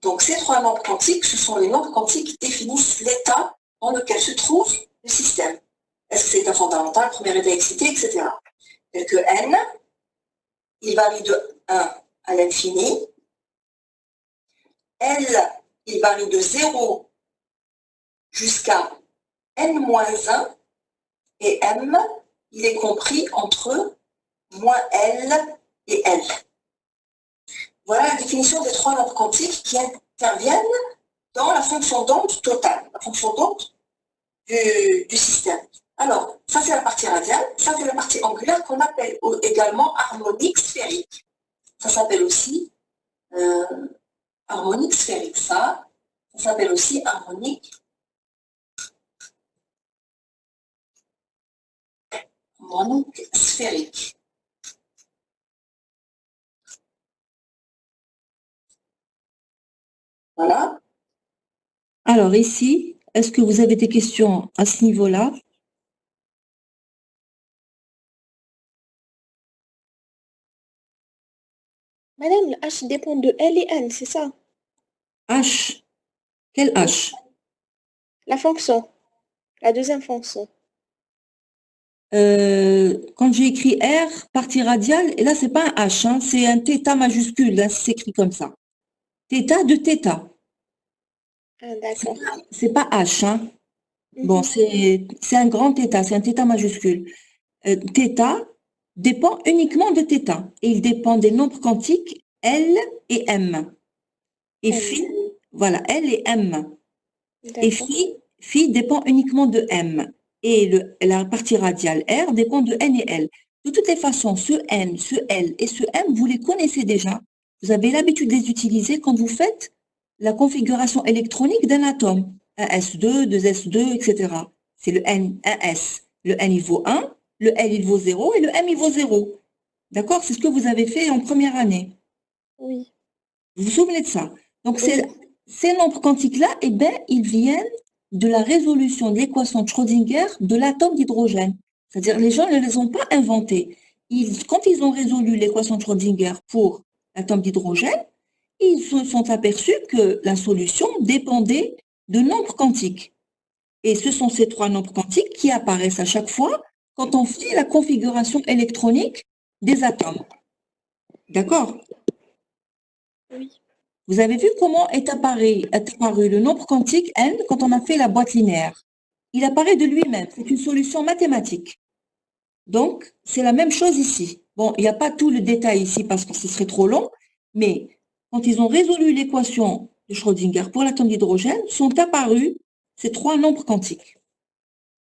Donc ces trois nombres quantiques, ce sont les nombres quantiques qui définissent l'état dans lequel se trouve le système. Est-ce que c'est état fondamental, premier état excité, etc. Tel que n, il varie de 1 à l'infini. L, il varie de 0 jusqu'à n-1. Et m, il est compris entre moins L et L. Voilà la définition des trois nombres quantiques qui interviennent dans la fonction d'onde totale, la fonction d'onde du système. Alors, ça c'est la partie radiale, ça c'est la partie angulaire qu'on appelle également harmonique sphérique. Ça s'appelle aussi harmonique sphérique, ça s'appelle aussi harmonique sphérique. Voilà. Alors ici, est-ce que vous avez des questions à ce niveau-là? Madame, le H dépend de L et N, c'est ça? H. Quel H? La fonction. La deuxième fonction. Quand j'ai écrit R, partie radiale, et là, c'est pas un H, hein, c'est un θ majuscule, hein, c'est écrit comme ça. Θ de θ. Ah, d'accord. C'est pas H, hein. Bon, c'est un grand θ, c'est un θ majuscule. Θ dépend uniquement de θ, et il dépend des nombres quantiques L et M. Et phi, voilà, L et M. Et phi dépend uniquement de M. Et la partie radiale R dépend de N et L. De toutes les façons, ce N, ce L et ce M, vous les connaissez déjà. Vous avez l'habitude de les utiliser quand vous faites la configuration électronique d'un atome. Un S2, 2S2, etc. C'est le N, un S. Le N, il vaut 1, le L, il vaut 0 et le M, il vaut 0. D'accord? C'est ce que vous avez fait en première année. Oui. Vous vous souvenez de ça? Donc, Oui. ces nombres quantiques-là, eh bien, ils viennent de la résolution de l'équation de Schrödinger de l'atome d'hydrogène. C'est-à-dire, les gens ne les ont pas inventés. Quand ils ont résolu l'équation de Schrödinger pour l'atome d'hydrogène, Ils se sont aperçus que la solution dépendait de nombres quantiques. Et ce sont ces 3 nombres quantiques qui apparaissent à chaque fois quand on fait la configuration électronique des atomes. D'accord? Oui. Vous avez vu comment est apparu le nombre quantique n quand on a fait la boîte linéaire. Il apparaît de lui-même, c'est une solution mathématique. Donc, c'est la même chose ici. Bon, il n'y a pas tout le détail ici parce que ce serait trop long, mais quand ils ont résolu l'équation de Schrödinger pour l'atome d'hydrogène, sont apparus ces 3 nombres quantiques.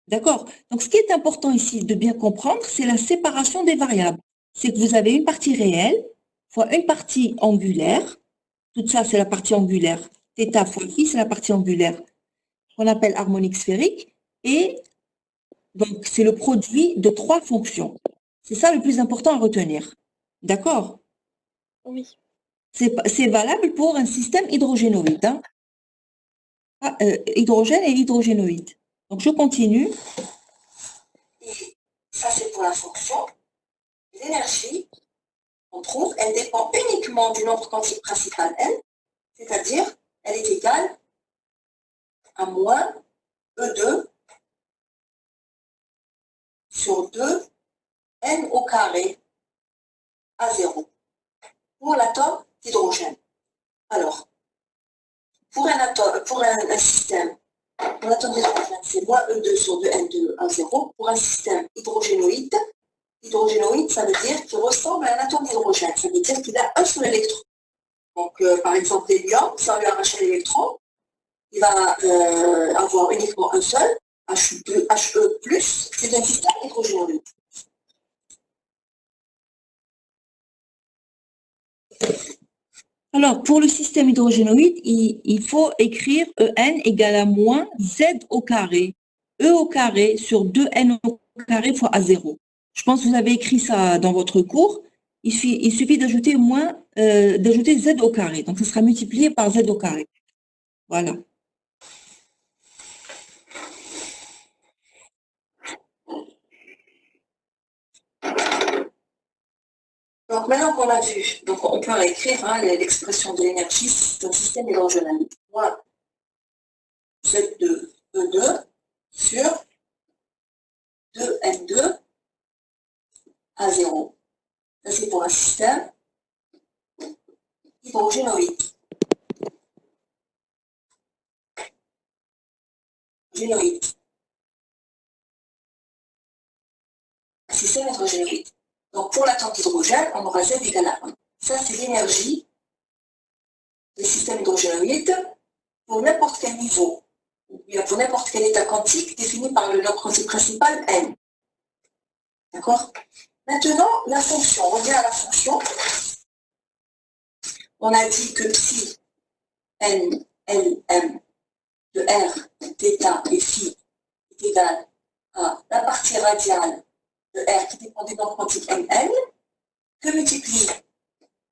D'accord? Donc, ce qui est important ici de bien comprendre, c'est la séparation des variables. C'est que vous avez une partie réelle fois une partie angulaire. Tout ça, c'est la partie angulaire. Θ fois phi, c'est la partie angulaire qu'on appelle harmonique sphérique. Et donc, c'est le produit de 3 fonctions. C'est ça le plus important à retenir. D'accord? Oui. C'est valable pour un système hydrogénoïde. Hein? Hydrogène et hydrogénoïde. Donc, je continue. Et ça, c'est pour la fonction. L'énergie, on trouve, elle dépend uniquement du nombre quantique principal n, c'est-à-dire, elle est égale à moins E2 sur 2 n au carré à 0 pour l'atome d'hydrogène. Alors, pour un système, pour l'atome d'hydrogène, c'est moins E2 sur 2 n2 à 0. Pour un système hydrogénoïde, ça veut dire qu'il ressemble à un atome d'hydrogène. Ça veut dire qu'il a un seul électron. Donc, par exemple, l'hélium, si on lui arrache l'électron, il va avoir uniquement un seul, He+, c'est un système hydrogénoïde. Alors, pour le système hydrogénoïde, il faut écrire En égale à moins Z au carré. E au carré sur 2N au carré fois A0. Je pense que vous avez écrit ça dans votre cours. Il suffit d'ajouter Z au carré. Donc, ce sera multiplié par Z au carré. Voilà. Donc maintenant qu'on a vu, donc on peut réécrire l'expression de l'énergie, c'est un système hydrogénoïde. Moins Z2 E2 sur 2N2 à 0. Ça c'est pour un système hydrogénoïde. Un système hydrogénoïde. Donc pour l'atome d'hydrogène, on aura Z égale à 1. Ça c'est l'énergie des systèmes hydrogénoïdes pour n'importe quel niveau, ou bien pour n'importe quel état quantique défini par le nombre quantique principal n. D'accord? Maintenant, la fonction. On revient à la fonction. On a dit que psi, n, l, m de r, θ et phi est égal à la partie radiale de r qui dépend du nombre quantique mn, que multiplie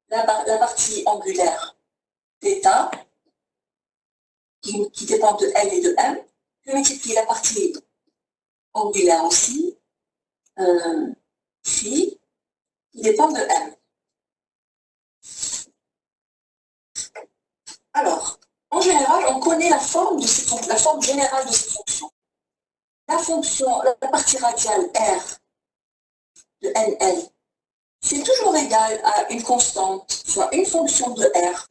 la partie angulaire θ qui dépend de L et de M, que multiplie la partie angulaire aussi, phi, qui dépend de M. Alors, en général, on connaît la forme générale de ces fonctions. La partie radiale R de NL, c'est toujours égal à une constante, soit une fonction de R,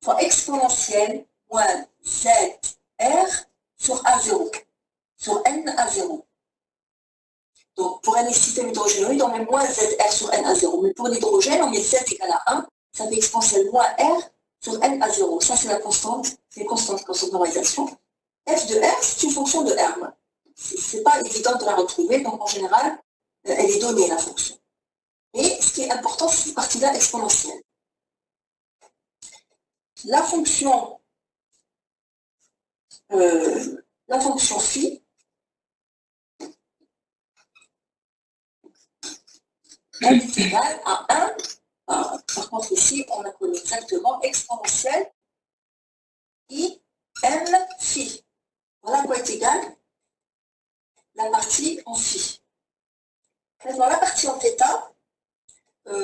fois exponentielle moins ZR sur A0, sur N à 0. Donc, pour un système hydrogénoïde, on met moins ZR sur N à 0. Mais pour l'hydrogène, on met Z égale à 1. Ça fait exponentielle moins R sur N à 0. Ça, c'est la constante. C'est une constante de normalisation. F de R, c'est une fonction de R. Ce n'est pas évident de la retrouver. Donc, en général, elle est donnée, la fonction. Et ce qui est important, c'est cette partie-là exponentielle. La fonction phi, elle est égale à 1. Par contre, ici, on la connaît exactement, exponentielle I m phi. Voilà à quoi est égale la partie en phi. Maintenant, la partie en θ, elle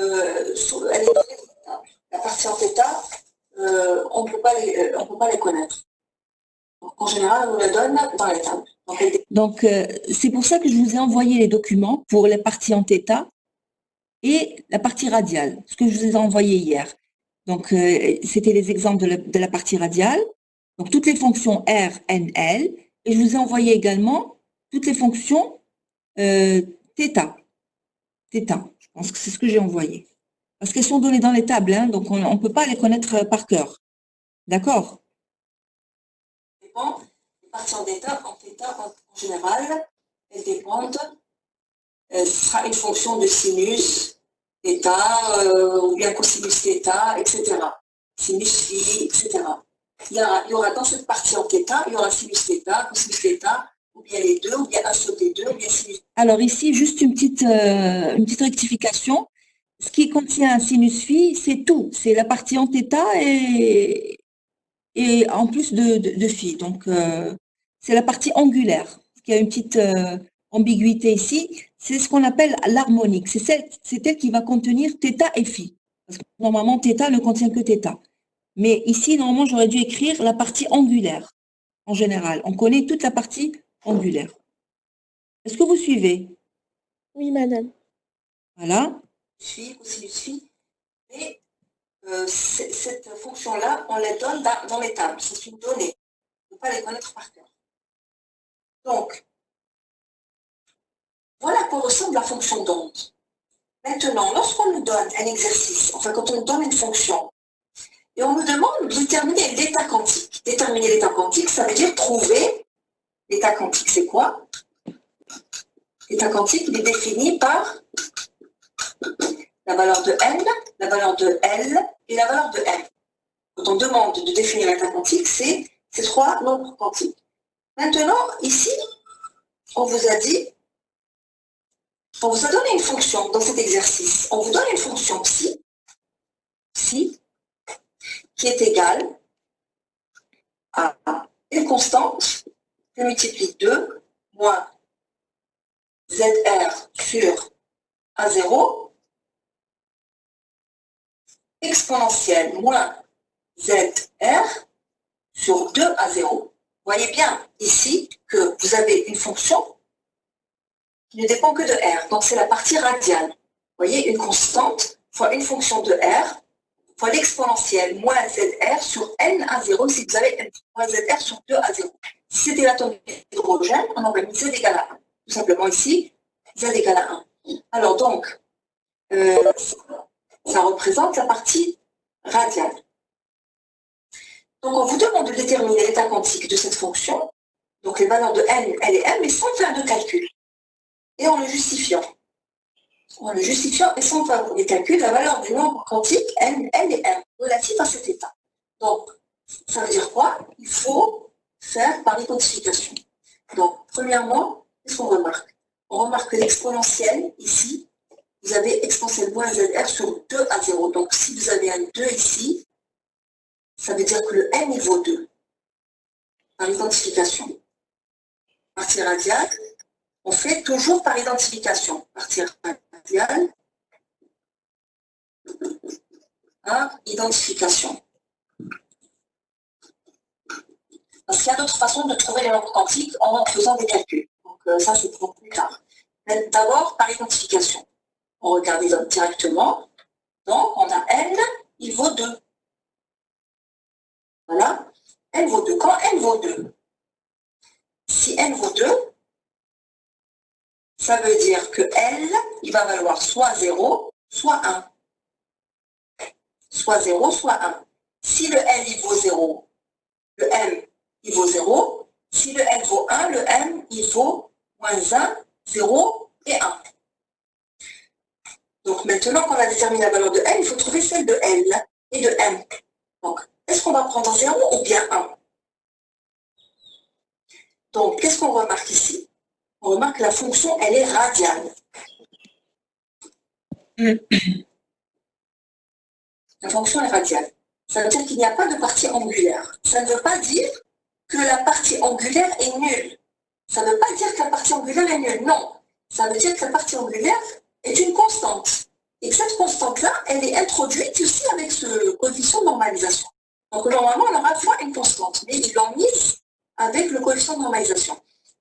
est donnée. La partie en θ, on ne peut pas les connaître. Donc, en général, on nous les donne dans les tables. Donc, c'est pour ça que je vous ai envoyé les documents pour les parties en θ et la partie radiale, ce que je vous ai envoyé hier. Donc, c'était les exemples de la partie radiale. Donc, toutes les fonctions R, N, L. Et je vous ai envoyé également toutes les fonctions θ. θ, je pense que c'est ce que j'ai envoyé. Parce qu'elles sont données dans les tables, hein, donc on ne peut pas les connaître par cœur. D'accord? Les parties en θ, en général, elles dépendent. Ce sera une fonction de sinus, θ, ou bien cosinus θ, etc. Sinus phi, etc. Il y aura dans cette partie en θ, il y aura sinus θ, cosinus θ, ou bien les deux, ou bien un sur des deux, ou bien sinus. Alors ici, juste une petite rectification. Ce qui contient un sinus phi, c'est tout. C'est la partie en θ et en plus de phi. Donc, c'est la partie angulaire. Il y a une petite ambiguïté ici. C'est ce qu'on appelle l'harmonique. C'est elle qui va contenir θ et phi. Parce que normalement, θ ne contient que θ. Mais ici, normalement, j'aurais dû écrire la partie angulaire. En général, on connaît toute la partie angulaire. Est-ce que vous suivez? Oui, madame. Voilà. Phi, cosinus phi. Et cette fonction-là, on la donne dans les tables. C'est une donnée. On ne peut pas les connaître par cœur. Donc, voilà à quoi ressemble la fonction d'onde. Maintenant, lorsqu'on nous donne un exercice, enfin quand on nous donne une fonction, et on nous demande de déterminer l'état quantique. Déterminer l'état quantique, ça veut dire trouver l'état quantique. C'est quoi? L'état quantique, il est défini par la valeur de n, la valeur de L et la valeur de M. Quand on demande de définir l'état quantique, c'est ces trois nombres quantiques. Maintenant, ici, on vous a donné une fonction dans cet exercice. On vous donne une fonction psi, qui est égale à une constante que multiplie 2 moins ZR sur A0 exponentielle moins ZR sur 2 à 0. Vous voyez bien ici que vous avez une fonction qui ne dépend que de R. Donc c'est la partie radiale. Vous voyez, une constante fois une fonction de R fois l'exponentielle moins ZR sur N à 0 si vous avez moins ZR sur 2 à 0. Si c'était l'atome d'hydrogène, on aurait mis Z égale à 1. Tout simplement ici, Z égale à 1. Alors donc, ça représente la partie radiale. Donc on vous demande de déterminer l'état quantique de cette fonction, donc les valeurs de N, L et M, mais sans faire de calcul. Et en le justifiant. En le justifiant et sans faire des calculs, la valeur du nombre quantique N, L et M, relative à cet état. Donc, ça veut dire quoi? Il faut faire par identification. Donc, premièrement, qu'est-ce qu'on remarque? On remarque que l'exponentielle, ici, vous avez exponentielle moins ZR sur 2 à 0. Donc, si vous avez un 2 ici, ça veut dire que le N, il vaut 2. Par identification. Partie radiale, on fait toujours par identification. Partie radiale, par identification. Parce qu'il y a d'autres façons de trouver les nombres quantiques en faisant des calculs. Donc ça, c'est pour plus tard. Mais d'abord, par identification. On regarde directement. Donc, on a N, il vaut 2. Voilà. N vaut 2. Quand N vaut 2, si N vaut 2, ça veut dire que L, il va valoir soit 0, soit 1. Soit 0, soit 1. Si le L, il vaut 0, le M, il vaut 0. Si le L vaut 1, le M, il vaut moins 1, 0 et 1. Donc maintenant qu'on a déterminé la valeur de N, il faut trouver celle de L et de M. Donc, est-ce qu'on va prendre 0 ou bien 1? Donc, qu'est-ce qu'on remarque ici? On remarque que la fonction, elle est radiale. La fonction est radiale. Ça veut dire qu'il n'y a pas de partie angulaire. Ça ne veut pas dire que la partie angulaire est nulle. Ça ne veut pas dire que la partie angulaire est nulle. Non. Ça veut dire que la partie angulaire est une constante. Et que cette constante-là, elle est introduite aussi avec ce coefficient de normalisation. Donc, normalement, on aura fois une constante, mais ils l'ont mise avec le coefficient de normalisation.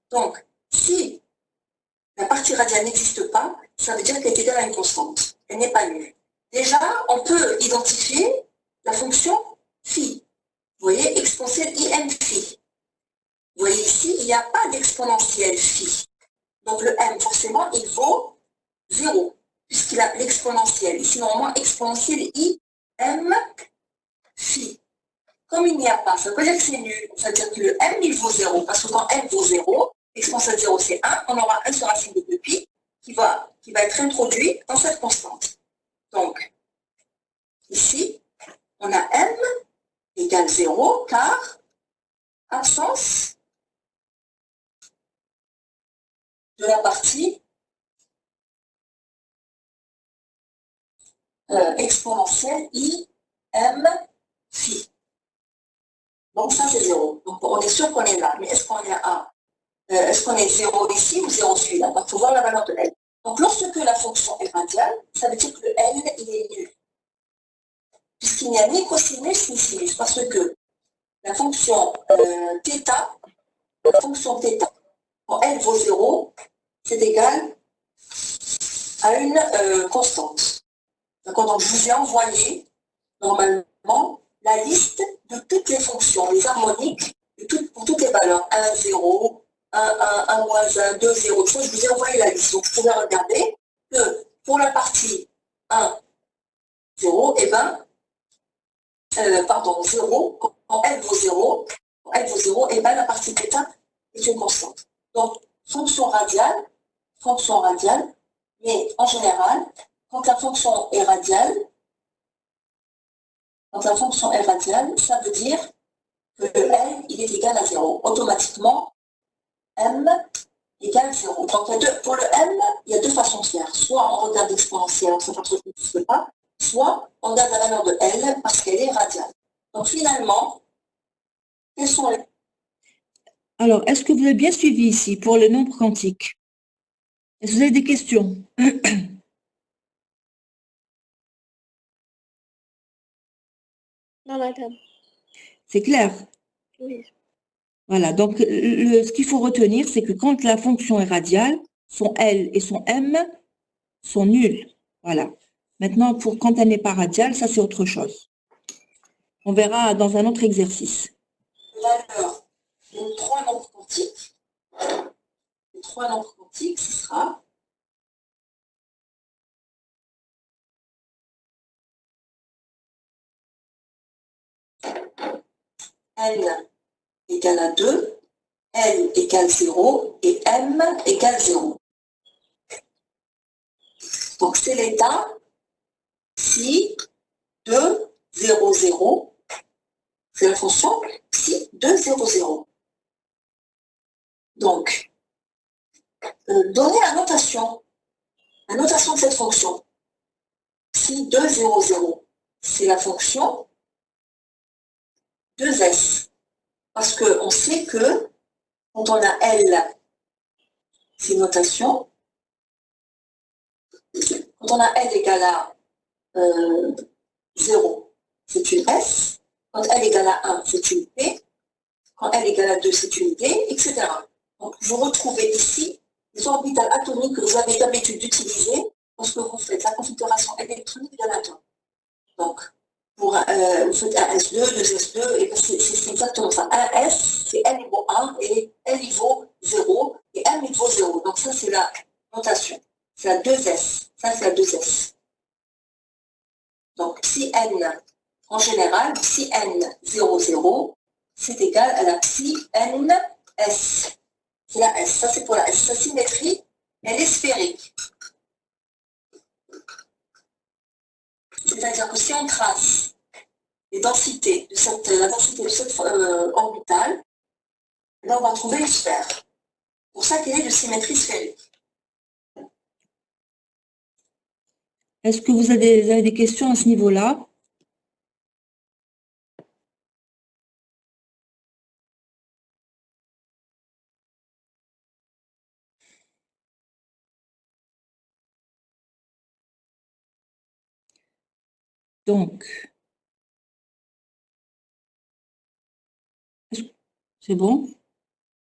Donc, si la partie radiale n'existe pas, ça veut dire qu'elle est égale à une constante. Elle n'est pas nulle. Déjà, on peut identifier la fonction phi. Vous voyez, exponentielle IM phi. Vous voyez ici, il n'y a pas d'exponentielle phi. Donc, le m, forcément, il vaut 0, puisqu'il a l'exponentielle. Ici, normalement, exponentielle IM phi. Comme il n'y a pas, ça veut pas dire que c'est nul. Ça veut dire que le m, il vaut 0. Parce que quand m vaut 0, exponentielle 0, c'est 1, on aura 1 sur racine de 2pi qui va être introduit dans cette constante. Donc, ici, on a m égale 0, car absence de la partie exponentielle IM phi. Donc, ça, c'est 0. Donc, on est sûr qu'on est là. Mais est-ce qu'on est à est-ce qu'on est 0 ici ou 0 celui-là? Donc, il faut voir la valeur de L. Donc, lorsque la fonction est radiale, ça veut dire que le L, il est nul. Puisqu'il n'y a ni cosinus ni sinus. Parce que la fonction θ, quand L vaut 0, c'est égal à une constante. D'accord? Donc, je vous ai envoyé, normalement, la liste de toutes les fonctions, les harmoniques, pour toutes les valeurs. 1, 0, 1, 1, 1, moins 1, 2, 0. Je vous ai envoyé la liste. Donc, vous pouvez regarder que pour la partie 1, 0, eh ben, pardon, 0, quand elle vaut 0, eh ben, la partie θ est une constante. Donc, fonction radiale, mais en général, quand la fonction est radiale, ça veut dire que le L, il est égal à 0. Automatiquement, M égale 0. Donc, pour le M, il y a deux façons de faire. Soit on regarde l'exponentielle, on ne n'existe pas, soit on regarde la valeur de L parce qu'elle est radiale. Donc, finalement, quels sont les... Alors, est-ce que vous avez bien suivi ici pour le nombre quantique? Est-ce que vous avez des questions? Non, madame. C'est clair? Oui. Voilà, donc ce qu'il faut retenir, c'est que quand la fonction est radiale, son L et son M sont nuls. Voilà. Maintenant, quand elle n'est pas radiale, ça c'est autre chose. On verra dans un autre exercice. valeurs de trois nombres quantiques. Les trois nombres quantiques, ce sera N égale à 2, L égale 0 et M égale 0. Donc, c'est l'état si 2, 0, 0, c'est la fonction si 2, 0, 0. Donc, donnez la notation de cette fonction. Si 2, 0, 0, c'est la fonction 2S. Parce qu'on sait que quand on a L, c'est une notation. Quand on a L égale à 0, c'est une S. Quand L égale à 1, c'est une P. Quand L égale à 2, c'est une D, etc. Donc, vous retrouvez ici les orbitales atomiques que vous avez l'habitude d'utiliser lorsque vous faites la configuration électronique d'un atome. Donc, vous faites un S2, 2S2, et c'est exactement ça. Un S, c'est L vaut 1, et L il vaut 0, et M il vaut 0. Donc, ça, c'est la notation. C'est la 2S. Ça, c'est la 2S. Donc, si N, en général, si N 0, 0, c'est égal à la psi N S. C'est la S. Ça, c'est pour la S. Sa symétrie, elle est sphérique. C'est-à-dire que si on trace les densités de la densité de cette orbitale, là, on va trouver une sphère. C'est pour ça qu'elle est de symétrie sphérique. Est-ce que vous avez des questions à ce niveau-là? Donc, C'est bon?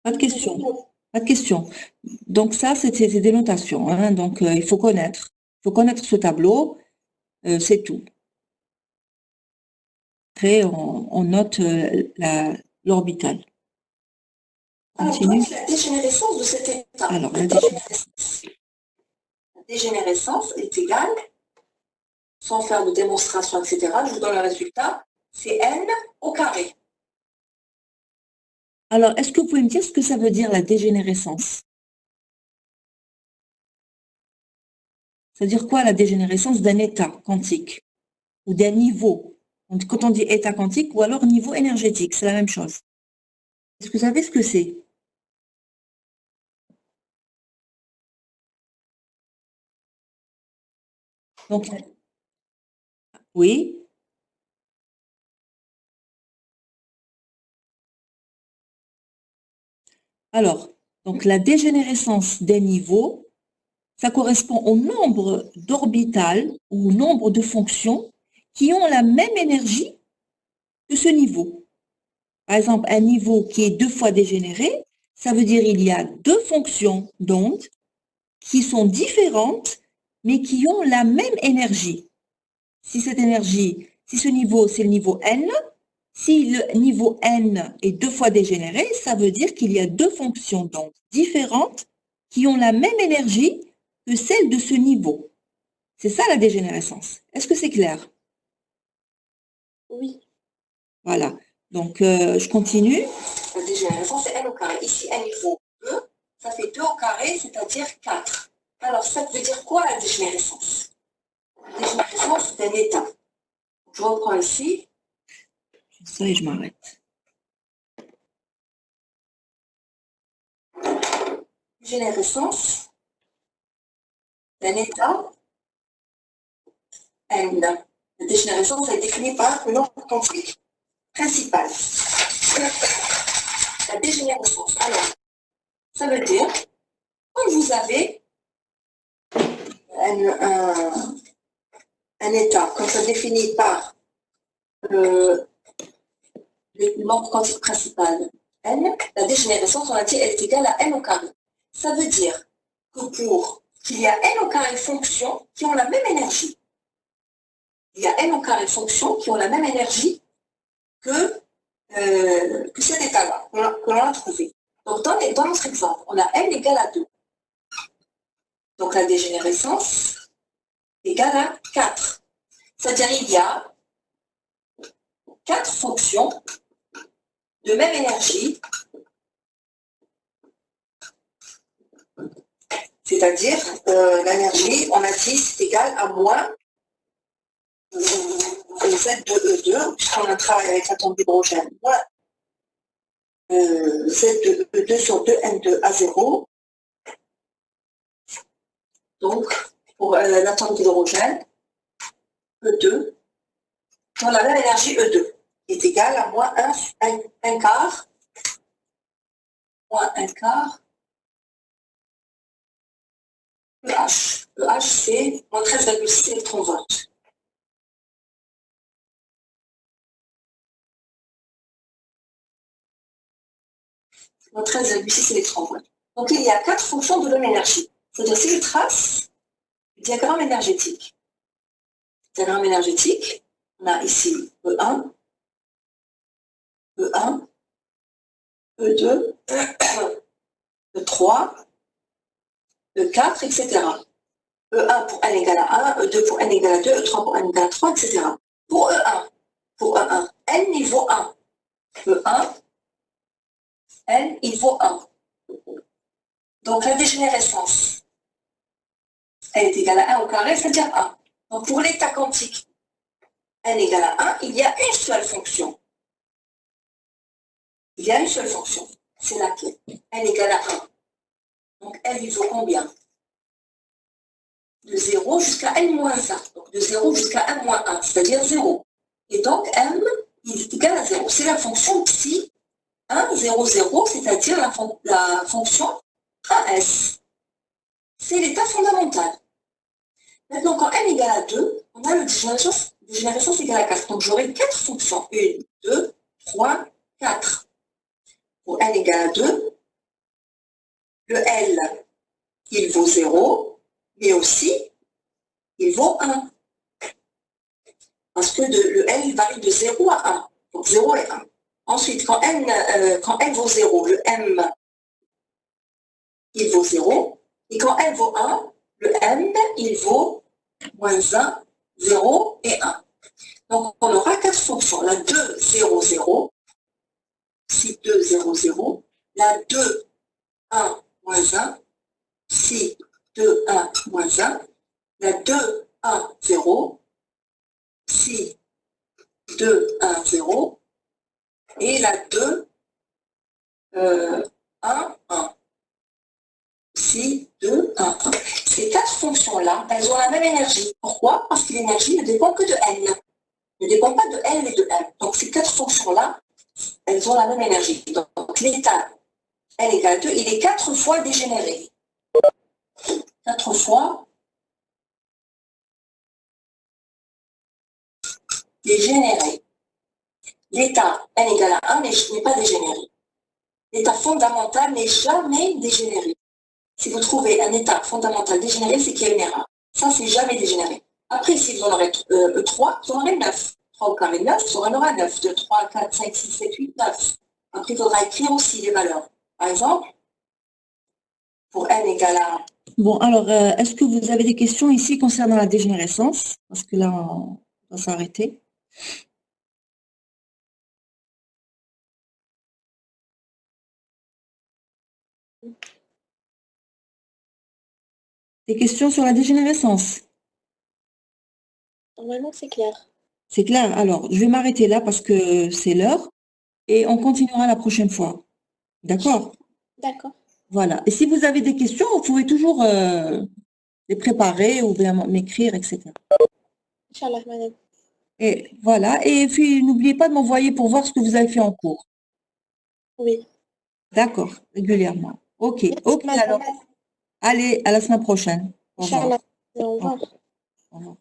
Pas de question. Pas de question. Donc ça, c'est des notations, hein. Donc il faut connaître. Il faut connaître ce tableau. C'est tout. Après, on note l'orbital. Alors, Continue. donc, la dégénérescence de cet état. Alors, la dégénérescence est égale, sans faire de démonstration, etc., je vous donne le résultat, c'est n au carré. Alors, est-ce que vous pouvez me dire ce que ça veut dire la dégénérescence? Ça veut dire quoi la dégénérescence d'un état quantique ou d'un niveau? Quand on dit état quantique ou alors niveau énergétique, c'est la même chose. Est-ce que vous savez ce que c'est? Donc, oui. Alors, donc la dégénérescence des niveaux, ça correspond au nombre d'orbitales ou au nombre de fonctions qui ont la même énergie que ce niveau. Par exemple, un niveau qui est 2 fois dégénéré, ça veut dire qu'il y a 2 fonctions d'onde qui sont différentes, mais qui ont la même énergie. Si cette énergie, si ce niveau, c'est le niveau n, si le niveau n est 2 fois dégénéré, ça veut dire qu'il y a 2 fonctions d'onde différentes qui ont la même énergie que celle de ce niveau. C'est ça la dégénérescence. Est-ce que c'est clair? Oui. Voilà. Donc, je continue. La dégénérescence, c'est n au carré. Ici, n vaut 2, ça fait 2 au carré, c'est-à-dire 4. Alors, ça veut dire quoi la dégénérescence? La dégénérescence d'un état. Je reprends ici. Ça et je m'arrête. Dégénérescence d'un état n. La dégénérescence est définie par le nombre quantique principal. La dégénérescence. Alors, ça veut dire, quand vous avez un état, comme ça défini par le nombre quantique principal n, la dégénérescence, on a dit, elle est égale à n au carré. Ça veut dire que pour qu'il y a n au carré fonctions qui ont la même énergie. Il y a n au carré fonctions qui ont la même énergie que cet état-là, que l'on a trouvé. Donc, dans notre exemple, on a n égale à 2. Donc, la dégénérescence égale à 4. C'est-à-dire il y a 4 fonctions de même énergie, c'est-à-dire l'énergie, on a dit, c'est égal à moins Z de E2, puisqu'on a travaillé avec l'atome d'hydrogène, moins Z de E2 sur 2N2 à 0. Donc, pour l'atome d'hydrogène, E2, dans la même énergie E2, est égal à moins 1 quart, moins 1 quart, EH. EH, c'est moins 13,6 électronvolts. Moins 13,6 électronvolts. Donc, il y a 4 fonctions de même énergie. C'est-à-dire, si je trace le diagramme énergétique, on a ici E1, E1, E2, E3, E4, etc. E1 pour n égale à 1, E2 pour n égale à 2, E3 pour n égale à 3, etc. Pour E1, n il vaut 1. E1, n il vaut 1. Donc la dégénérescence, elle est égale à 1 au carré, c'est-à-dire 1. Donc pour l'état quantique, n égale à 1, il y a une seule fonction. Il y a une seule fonction, c'est laquelle? N égale à 1. Donc n il vaut combien? De 0 jusqu'à n-1. Donc de 0 jusqu'à n-1, c'est-à-dire 0. Et donc m il est égal à 0. C'est la fonction psi 1, 0, 0, c'est-à-dire la fonction 1s. C'est l'état fondamental. Maintenant, quand n égale à 2, on a le dégénérescence égale à 4. Donc j'aurai 4 fonctions. 1, 2, 3, 4. pour n égale à 2, le L, il vaut 0, mais aussi, il vaut 1. Parce que le L varie de 0 à 1. Donc 0 et 1. Ensuite, quand n vaut 0, le M, il vaut 0. Et quand n vaut 1, le M, il vaut moins 1, 0 et 1. Donc, on aura 4 fonctions. La 2, 0, 0. Si 2, 0, 0. La 2, 1, moins 1. Si 2, 1, moins 1. La 2, 1, 0. Si 2, 1, 0. Et la 2, 1, 1. Si 2, 1, 1. Ces 4 fonctions-là, elles ont la même énergie. Pourquoi? Parce que l'énergie ne dépend que de n. Ne dépend pas de L et de M. Donc ces 4 fonctions-là, elles ont la même énergie. Donc l'état n égale 2, il est 4 fois dégénéré. 4 fois dégénéré. L'état n égale à 1 n'est pas dégénéré. L'état fondamental n'est jamais dégénéré. Si vous trouvez un état fondamental dégénéré, c'est qu'il y a une erreur. Ça, c'est jamais dégénéré. Après, si vous en aurez 3, vous en aurez 9. 3 au carré 9, vous en aurez 9. 2, 3, 4, 5, 6, 7, 8, 9. Après, il faudra écrire aussi les valeurs. Par exemple, pour n égale à... Bon, alors, est-ce que vous avez des questions ici concernant la dégénérescence? Parce que là, on va s'arrêter. Des questions sur la dégénérescence? Normalement, c'est clair. C'est clair. Alors, je vais m'arrêter là parce que c'est l'heure et on continuera la prochaine fois. D'accord? D'accord. Voilà. Et si vous avez des questions, vous pouvez toujours les préparer ou bien m'écrire, etc. Inch'Allah, madame. Et voilà. Et puis, n'oubliez pas de m'envoyer pour voir ce que vous avez fait en cours. Oui. D'accord, régulièrement. Ok, ok madame. alors. Allez, à la semaine prochaine. Au revoir. Inch'Allah. Au revoir. Au revoir.